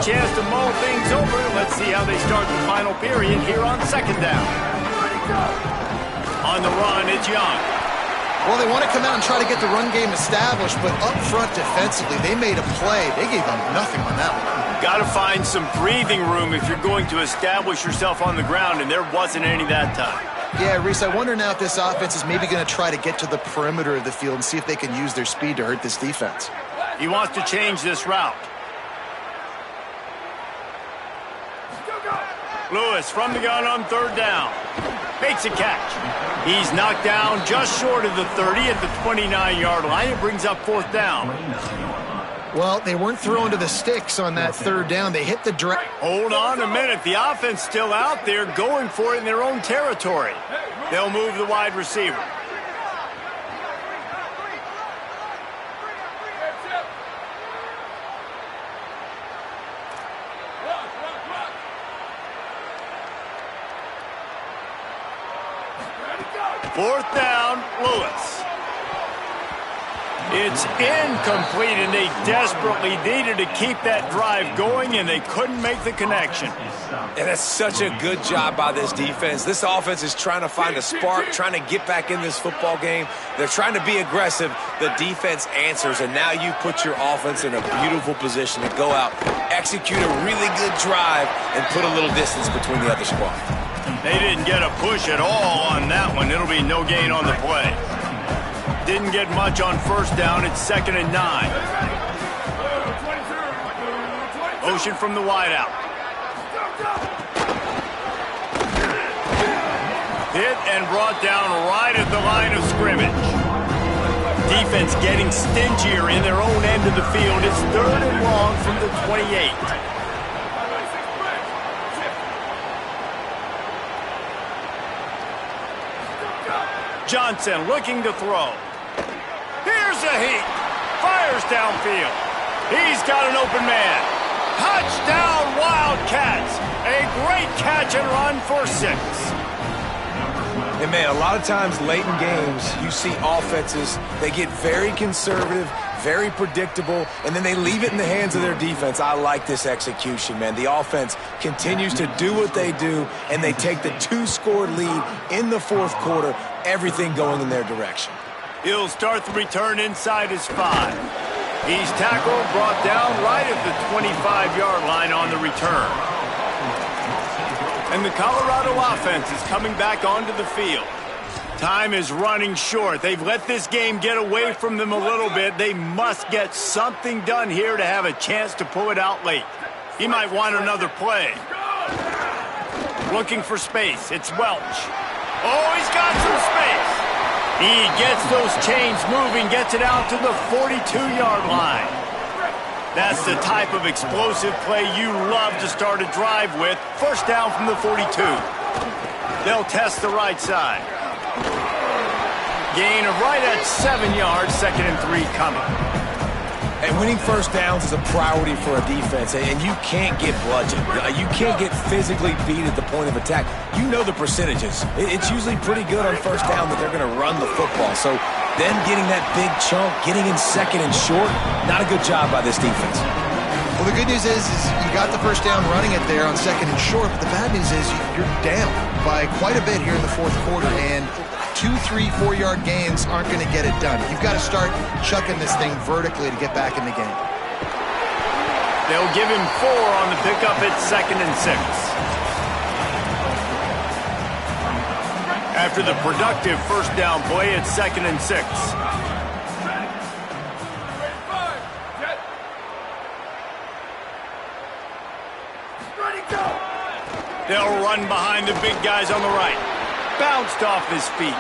Chance to mull things over. Let's see how they start the final period here on 2nd down. On the run, it's Young. Well, they want to come out and try to get the run game established, but up front defensively, they made a play. They gave them nothing on that one. Got to find some breathing room if you're going to establish yourself on the ground, and there wasn't any that time. Yeah, Reese, I wonder now if this offense is maybe going to try to get to the perimeter of the field and see if they can use their speed to hurt this defense. He wants to change this route. Lewis from the gun on 3rd down. Makes a catch. He's knocked down just short of the 30 at the 29-yard line. It brings up 4th down. Well, they weren't throwing to the sticks on that 3rd down. They hit the direct. Hold on a minute. The offense still out there going for it in their own territory. They'll move the wide receiver. Fourth down, Lewis. It's incomplete, and they desperately needed to keep that drive going, and they couldn't make the connection. And that's such a good job by this defense. This offense is trying to find a spark, trying to get back in this football game. They're trying to be aggressive. The defense answers, and now you put your offense in a beautiful position to go out, execute a really good drive, and put a little distance between the other squad. They didn't get a push at all on that one. It'll be no gain on the play. Didn't get much on 1st down. It's 2nd and 9. Motion from the wideout. Hit and brought down right at the line of scrimmage. Defense getting stingier in their own end of the field. It's 3rd and long from the 28. Johnson looking to throw. Here's a heat. Fires downfield. He's got an open man. Touchdown, Wildcats. A great catch and run for 6. And, man, a lot of times late in games, you see offenses, they get very conservative, very predictable, and then they leave it in the hands of their defense. I like this execution, man. The offense continues to do what they do, and they take the 2-score lead in the 4th quarter, everything going in their direction. He'll start the return inside his 5. He's tackled, brought down right at the 25-yard line on the return. And the Colorado offense is coming back onto the field. Time is running short. They've let this game get away from them a little bit. They must get something done here to have a chance to pull it out late. He might want another play. Looking for space. It's Welch. Oh, he's got some space. He gets those chains moving, gets it out to the 42-yard line. That's the type of explosive play you love to start a drive with. First down from the 42. They'll test the right side. Gain of right at 7 yards, 2nd and 3 coming. And winning first downs is a priority for a defense, and you can't get bludgeoned. You can't get physically beat at the point of attack. You know the percentages. It's usually pretty good on first down that they're going to run the football. So them getting that big chunk, getting in 2nd and short, not a good job by this defense. Well, the good news is you got the first down running it there on 2nd and short, but the bad news is you're down by quite a bit here in the fourth quarter, and 2, 3, 4-yard gains aren't going to get it done. You've got to start chucking this thing vertically to get back in the game. They'll give him 4 on the pickup at 2nd and 6. After the productive first down play at 2nd and 6. They'll run behind the big guys on the right. Bounced off his feet.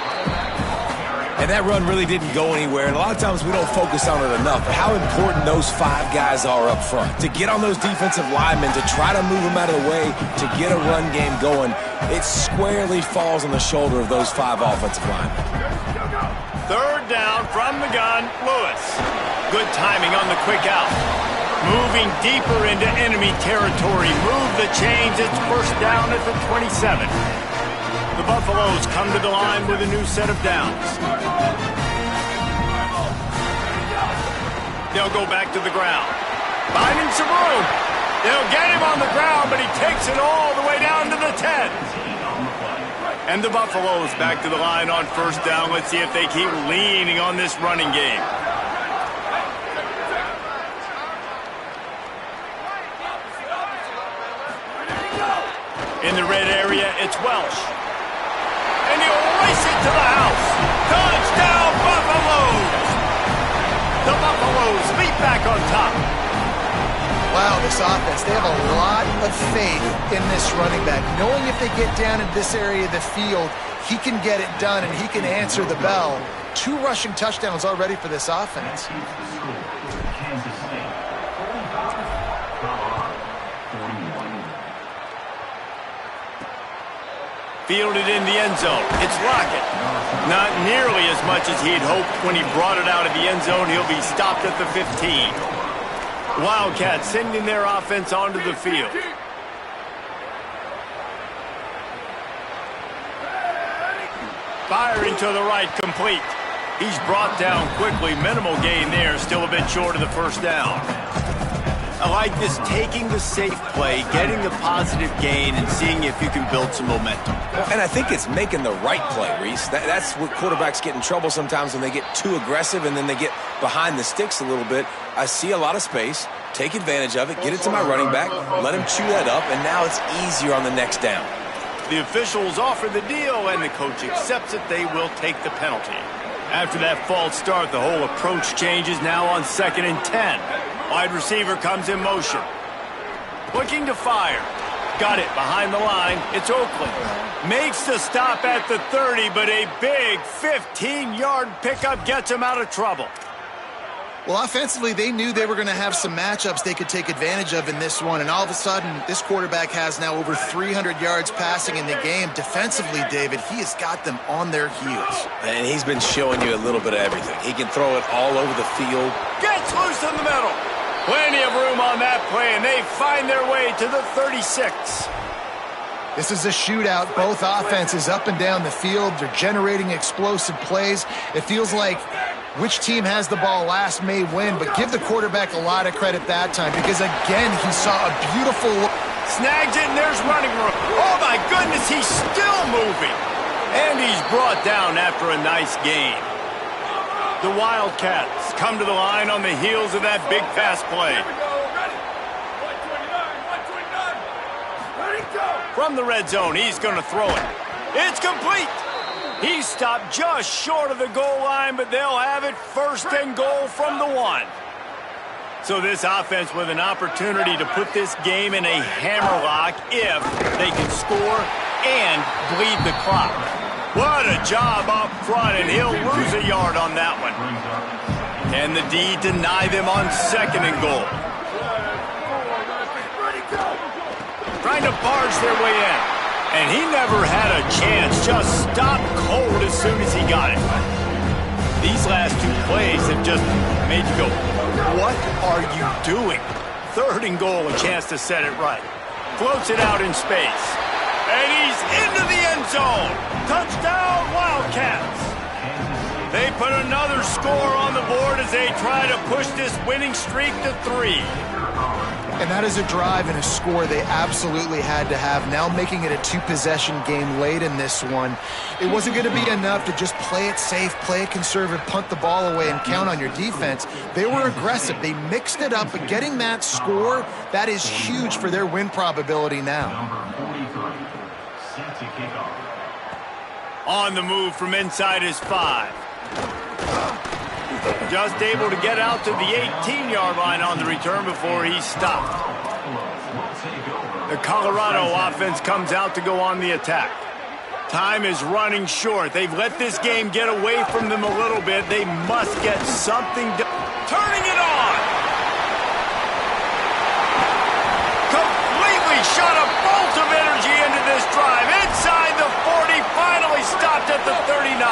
And that run really didn't go anywhere, and a lot of times we don't focus on it enough, but how important those 5 guys are up front. To get on those defensive linemen, to try to move them out of the way, to get a run game going, it squarely falls on the shoulder of those 5 offensive linemen. Third down from the gun, Lewis. Good timing on the quick out. Moving deeper into enemy territory. Move the chains. It's first down at the 27. The Buffaloes come to the line with a new set of downs. They'll go back to the ground. Finding some room. They'll get him on the ground, but he takes it all the way down to the 10. And the Buffaloes back to the line on first down. Let's see if they keep leaning on this running game. In the red area, it's Welch. And he'll race it to the house. Touchdown, Buffaloes! The Buffaloes leap back on top. Wow, this offense, they have a lot of faith in this running back. Knowing if they get down in this area of the field, he can get it done and he can answer the bell. 2 rushing touchdowns already for this offense. Kansas State, 45. Colorado, 41. Fielded in the end zone. It's Lockett. Not nearly as much as he'd hoped when he brought it out of the end zone. He'll be stopped at the 15. Wildcats sending their offense onto the field. Firing to the right, complete. He's brought down quickly. Minimal gain there. Still a bit short of the first down. I like this, taking the safe play, getting the positive gain, and seeing if you can build some momentum. And I think it's making the right play, Reese. That's where quarterbacks get in trouble sometimes, when they get too aggressive and then they get behind the sticks a little bit. I see a lot of space, take advantage of it, get it to my running back, let him chew that up, and now it's easier on the next down. The officials offer the deal, and the coach accepts it. They will take the penalty. After that false start, the whole approach changes now on 2nd and 10. Wide receiver comes in motion. Looking to fire. Got it behind the line. It's Oakland. Makes the stop at the 30, but a big 15-yard pickup gets him out of trouble. Well, offensively, they knew they were going to have some matchups they could take advantage of in this one, and all of a sudden, this quarterback has now over 300 yards passing in the game. Defensively, David, he has got them on their heels. And he's been showing you a little bit of everything. He can throw it all over the field. Gets loose in the middle. Plenty of room on that play, and they find their way to the 36. This is a shootout. Both offenses up and down the field. They're generating explosive plays. It feels like which team has the ball last may win, but give the quarterback a lot of credit that time, because, again, he saw a beautiful look. Snags it, and there's running room. Oh, my goodness, he's still moving. And he's brought down after a nice gain. The Wildcats come to the line on the heels of that big pass play. Here we go. Ready? 129. Ready, go. From the red zone, he's going to throw it. It's complete. He stopped just short of the goal line, but they'll have it first and goal from the 1. So this offense with an opportunity to put this game in a hammerlock if they can score and bleed the clock. What a job up front, and he'll lose a yard on that one. Can the D deny them on second and goal? Trying to barge their way in. And he never had a chance. Just stopped cold as soon as he got it. These last 2 plays have just made you go, what are you doing? Third and goal, a chance to set it right. Floats it out in space. And he's into the end zone. Touchdown, Wildcats. They put another score on the board as they try to push this winning streak to 3. And that is a drive and a score they absolutely had to have. Now making it a 2-possession game late in this one. It wasn't going to be enough to just play it safe, play it conservative, punt the ball away, and count on your defense. They were aggressive. They mixed it up, but getting that score, that is huge for their win probability now. Number 43, set to kick off. On the move from inside his 5. Just able to get out to the 18-yard line on the return before he stopped. The Colorado offense comes out to go on the attack. Time is running short. They've let this game get away from them a little bit. They must get something done. Turning it on! Completely shot a bolt of energy into this drive. Inside the 40, finally stopped at the 39.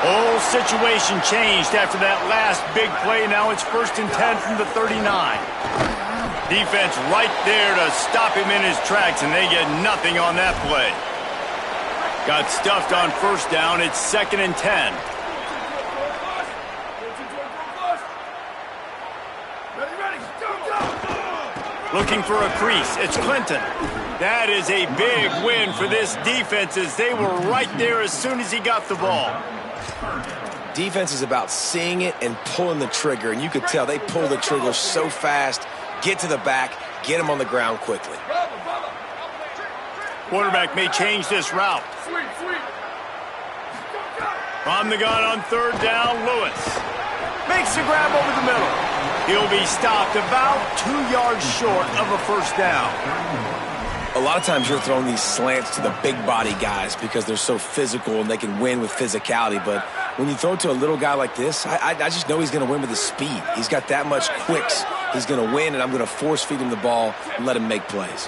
Whole situation changed after that last big play. Now it's 1st and 10 from the 39. Defense right there to stop him in his tracks, and they get nothing on that play. Got stuffed on 1st down. It's 2nd and 10. Looking for a crease. It's Clinton. That is a big win for this defense as they were right there as soon as he got the ball. Defense is about seeing it and pulling the trigger, and you could tell they pull the trigger so fast, get to the back, get him on the ground quickly. Quarterback may change this route. From the gun on 3rd down, Lewis makes the grab over the middle. He'll be stopped about 2 yards short of a 1st down. A lot of times you're throwing these slants to the big body guys because they're so physical and they can win with physicality. But when you throw it to a little guy like this, I just know he's going to win with his speed. He's got that much quicks. He's going to win, and I'm going to force feed him the ball and let him make plays.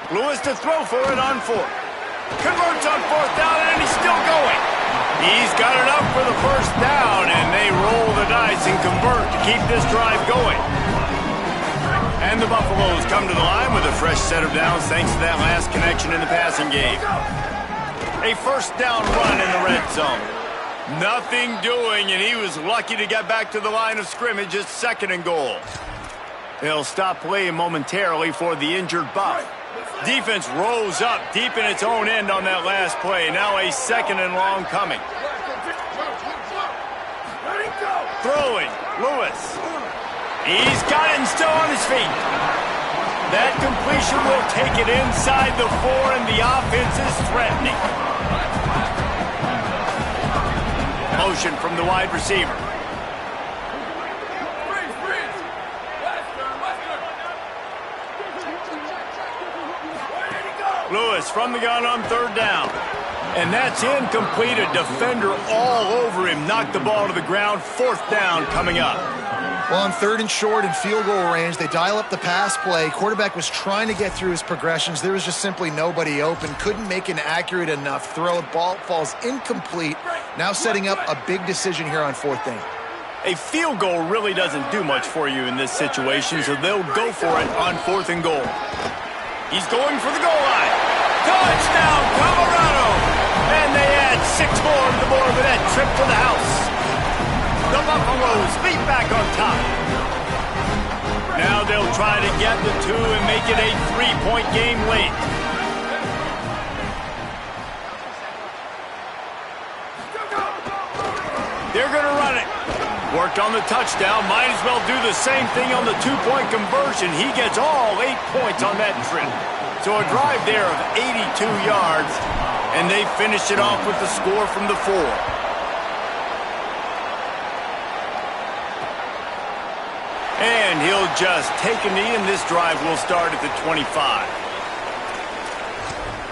Lewis to throw for it on 4th. Converts on 4th down, and he's still going. He's got it up for the 1st down, and they roll the dice and convert to keep this drive going. And the Buffaloes come to the line with a fresh set of downs thanks to that last connection in the passing game. A 1st down run in the red zone. Nothing doing, and he was lucky to get back to the line of scrimmage at 2nd and goal. They'll stop playing momentarily for the injured Buff. Defense rose up deep in its own end on that last play. Now a 2nd and long coming. Throwing, Lewis. He's got it and still on his feet. That completion will take it inside the 4, and the offense is threatening. Motion from the wide receiver. Lewis from the gun on 3rd down. And that's incomplete. A defender all over him. Knocked the ball to the ground. 4th down coming up. Well, on 3rd and short and field goal range, they dial up the pass play. Quarterback was trying to get through his progressions. There was just simply nobody open. Couldn't make an accurate enough throw. Ball falls incomplete. Now setting up a big decision here on 4th down. A field goal really doesn't do much for you in this situation, so they'll go for it on 4th and goal. He's going for the goal line. Touchdown, Colorado! And they add 6 more to the board with that trip to the house. The Buffaloes leap back on top. Now they'll try to get the 2 and make it a 3-point game late. they're going to run it. Worked on the touchdown. Might as well do the same thing on the two-point conversion. He gets all 8 points on that trip. So a drive there of 82 yards, and they finish it off with the score from the 4. And he'll just take a knee, and this drive will start at the 25.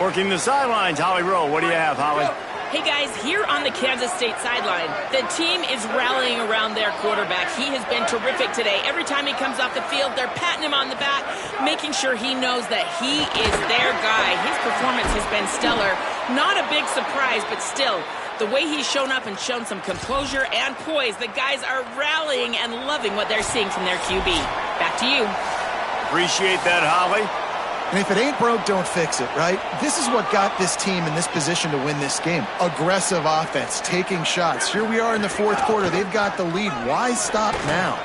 Working the sidelines, Holly Rowe. What do you have, Holly? Hey, guys, here on the Kansas State sideline, the team is rallying around their quarterback. He has been terrific today. Every time he comes off the field, they're patting him on the back, making sure he knows that he is their guy. His performance has been stellar. Not a big surprise, but still, the way he's shown up and shown some composure and poise, the guys are rallying and loving what they're seeing from their QB. Back to you. Appreciate that, Holly. And if it ain't broke, don't fix it, right? This is what got this team in this position to win this game. Aggressive offense, taking shots. Here we are in the fourth quarter. They've got the lead. Why stop now?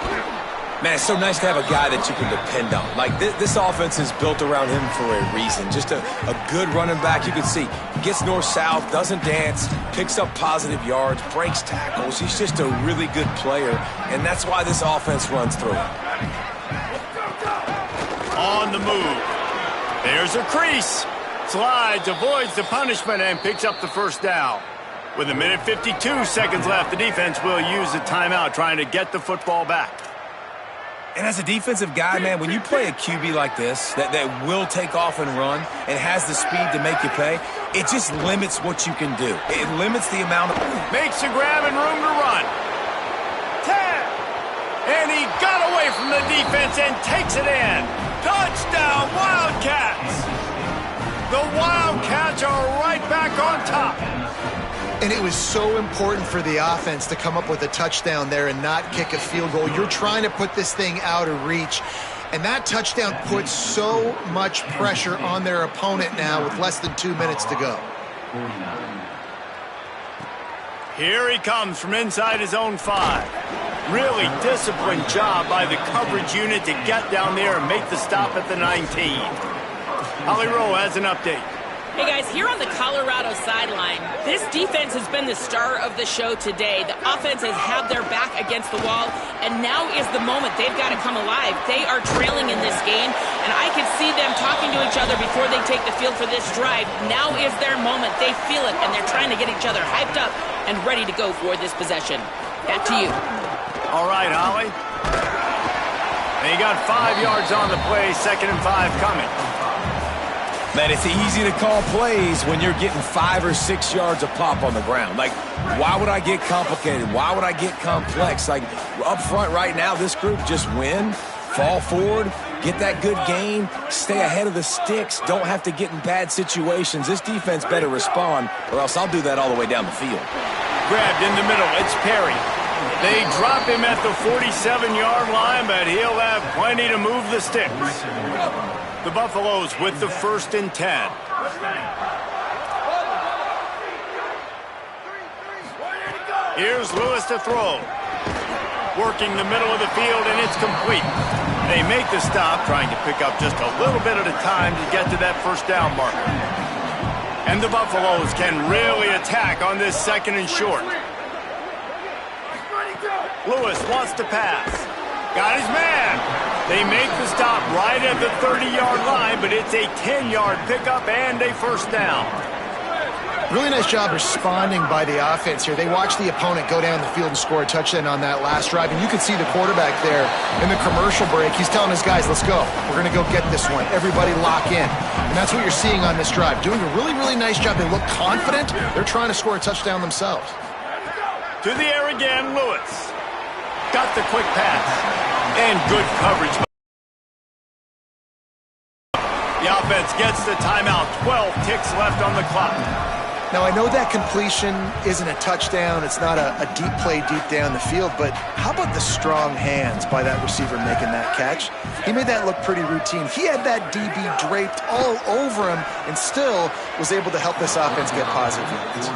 Man, it's so nice to have a guy that you can depend on. Like, this offense is built around him for a reason. Just a good running back. You can see, gets north-south, doesn't dance, picks up positive yards, breaks tackles. He's just a really good player, and that's why this offense runs through him. On the move. There's a crease. Slides, avoids the punishment, and picks up the first down. With 1:52 seconds left, the defense will use a timeout trying to get the football back. And as a defensive guy, man, when you play a QB like this that will take off and run and has the speed to make you pay, it just limits what you can do. It limits the amount of... Makes a grab and room to run. 10. And he got away from the defense and takes it in. Touchdown, Wildcats! The Wildcats are right back on top. And it was so important for the offense to come up with a touchdown there and not kick a field goal. You're trying to put this thing out of reach. And that touchdown puts so much pressure on their opponent now with less than 2 minutes to go. Here he comes from inside his own 5. Really disciplined job by the coverage unit to get down there and make the stop at the 19. Holly Rowe has an update. Hey, guys, here on the Colorado sideline, this defense has been the star of the show today. The offense has had their back against the wall, and now is the moment. They've got to come alive. They are trailing in this game, and I can see them talking to each other before they take the field for this drive. Now is their moment. They feel it, and they're trying to get each other hyped up and ready to go for this possession. Back to you. All right, Holly. They got 5 yards on the play, 2nd and 5 coming. Man, it's easy to call plays when you're getting 5 or 6 yards of pop on the ground. Like, why would I get complicated? Why would I get complex? Like, up front right now, this group just win, fall forward, get that good gain, stay ahead of the sticks, don't have to get in bad situations. This defense better respond, or else I'll do that all the way down the field. Grabbed in the middle. It's Perry. They drop him at the 47-yard line, but he'll have plenty to move the sticks. The Buffaloes with the 1st and 10. Here's Lewis to throw. Working the middle of the field, and it's complete. They make the stop, trying to pick up just a little bit at a time to get to that first down marker. And the Buffaloes can really attack on this 2nd and short. Lewis wants to pass. Got his man. They make the stop right at the 30-yard line, but it's a 10-yard pickup and a first down. Really nice job responding by the offense here. They watched the opponent go down the field and score a touchdown on that last drive, and you could see the quarterback there in the commercial break. He's telling his guys, let's go. We're going to go get this one. Everybody lock in. And that's what you're seeing on this drive. Doing a really, really nice job. They look confident. They're trying to score a touchdown themselves. To the air again, Lewis. Got the quick pass. And good coverage. The offense gets the timeout. 12 ticks left on the clock. Now, I know that completion isn't a touchdown. It's not a deep play deep down the field, but how about the strong hands by that receiver making that catch? He made that look pretty routine. He had that DB draped all over him and still was able to help this offense get positive yards.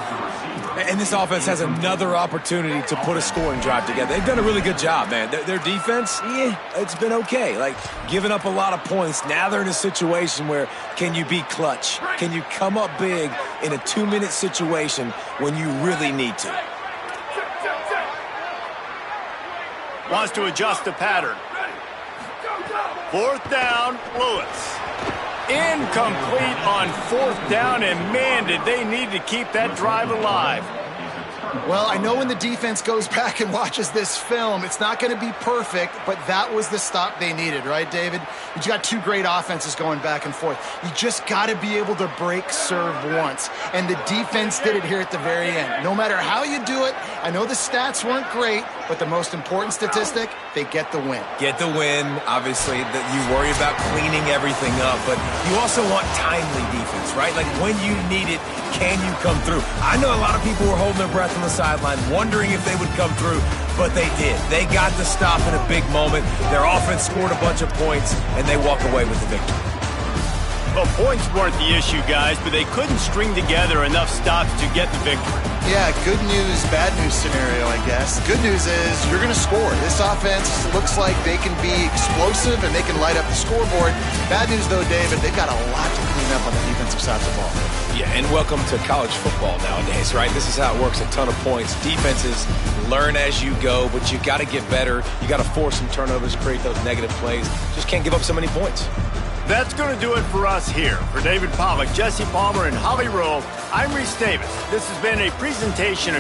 And this offense has another opportunity to put a scoring drive together. They've done a really good job, man. Their defense, it's been okay. Like, giving up a lot of points. Now they're in a situation where can you be clutch? Can you come up big in a 2-minute situation when you really need to? Wants to adjust the pattern. Fourth down, Lewis. Incomplete on fourth down, and man, did they need to keep that drive alive. Well, I know when the defense goes back and watches this film, it's not going to be perfect, but that was the stop they needed, right, David? You got two great offenses going back and forth. You just got to be able to break serve once, and the defense did it here at the very end. No matter how you do it, I know the stats weren't great, but the most important statistic, they get the win. Get the win. Obviously, that you worry about cleaning everything up, but you also want timely defense, right? Like when you need it, can you come through? I know a lot of people were holding their breath on the sideline, wondering if they would come through, but they did. They got the stop in a big moment. Their offense scored a bunch of points, and they walk away with the victory. Well, points weren't the issue, guys, but they couldn't string together enough stops to get the victory. Yeah, good news, bad news scenario, I guess. Good news is you're going to score. This offense looks like they can be explosive and they can light up the scoreboard. Bad news, though, David, they've got a lot to clean up on the defensive side of the ball. Yeah, and welcome to college football nowadays, right? This is how it works, a ton of points. Defenses learn as you go, but you got to get better. You got to force some turnovers, create those negative plays. Just can't give up so many points. That's going to do it for us here. For David Pollack, Jesse Palmer, and Holly Rowe, I'm Reese Davis. This has been a presentation of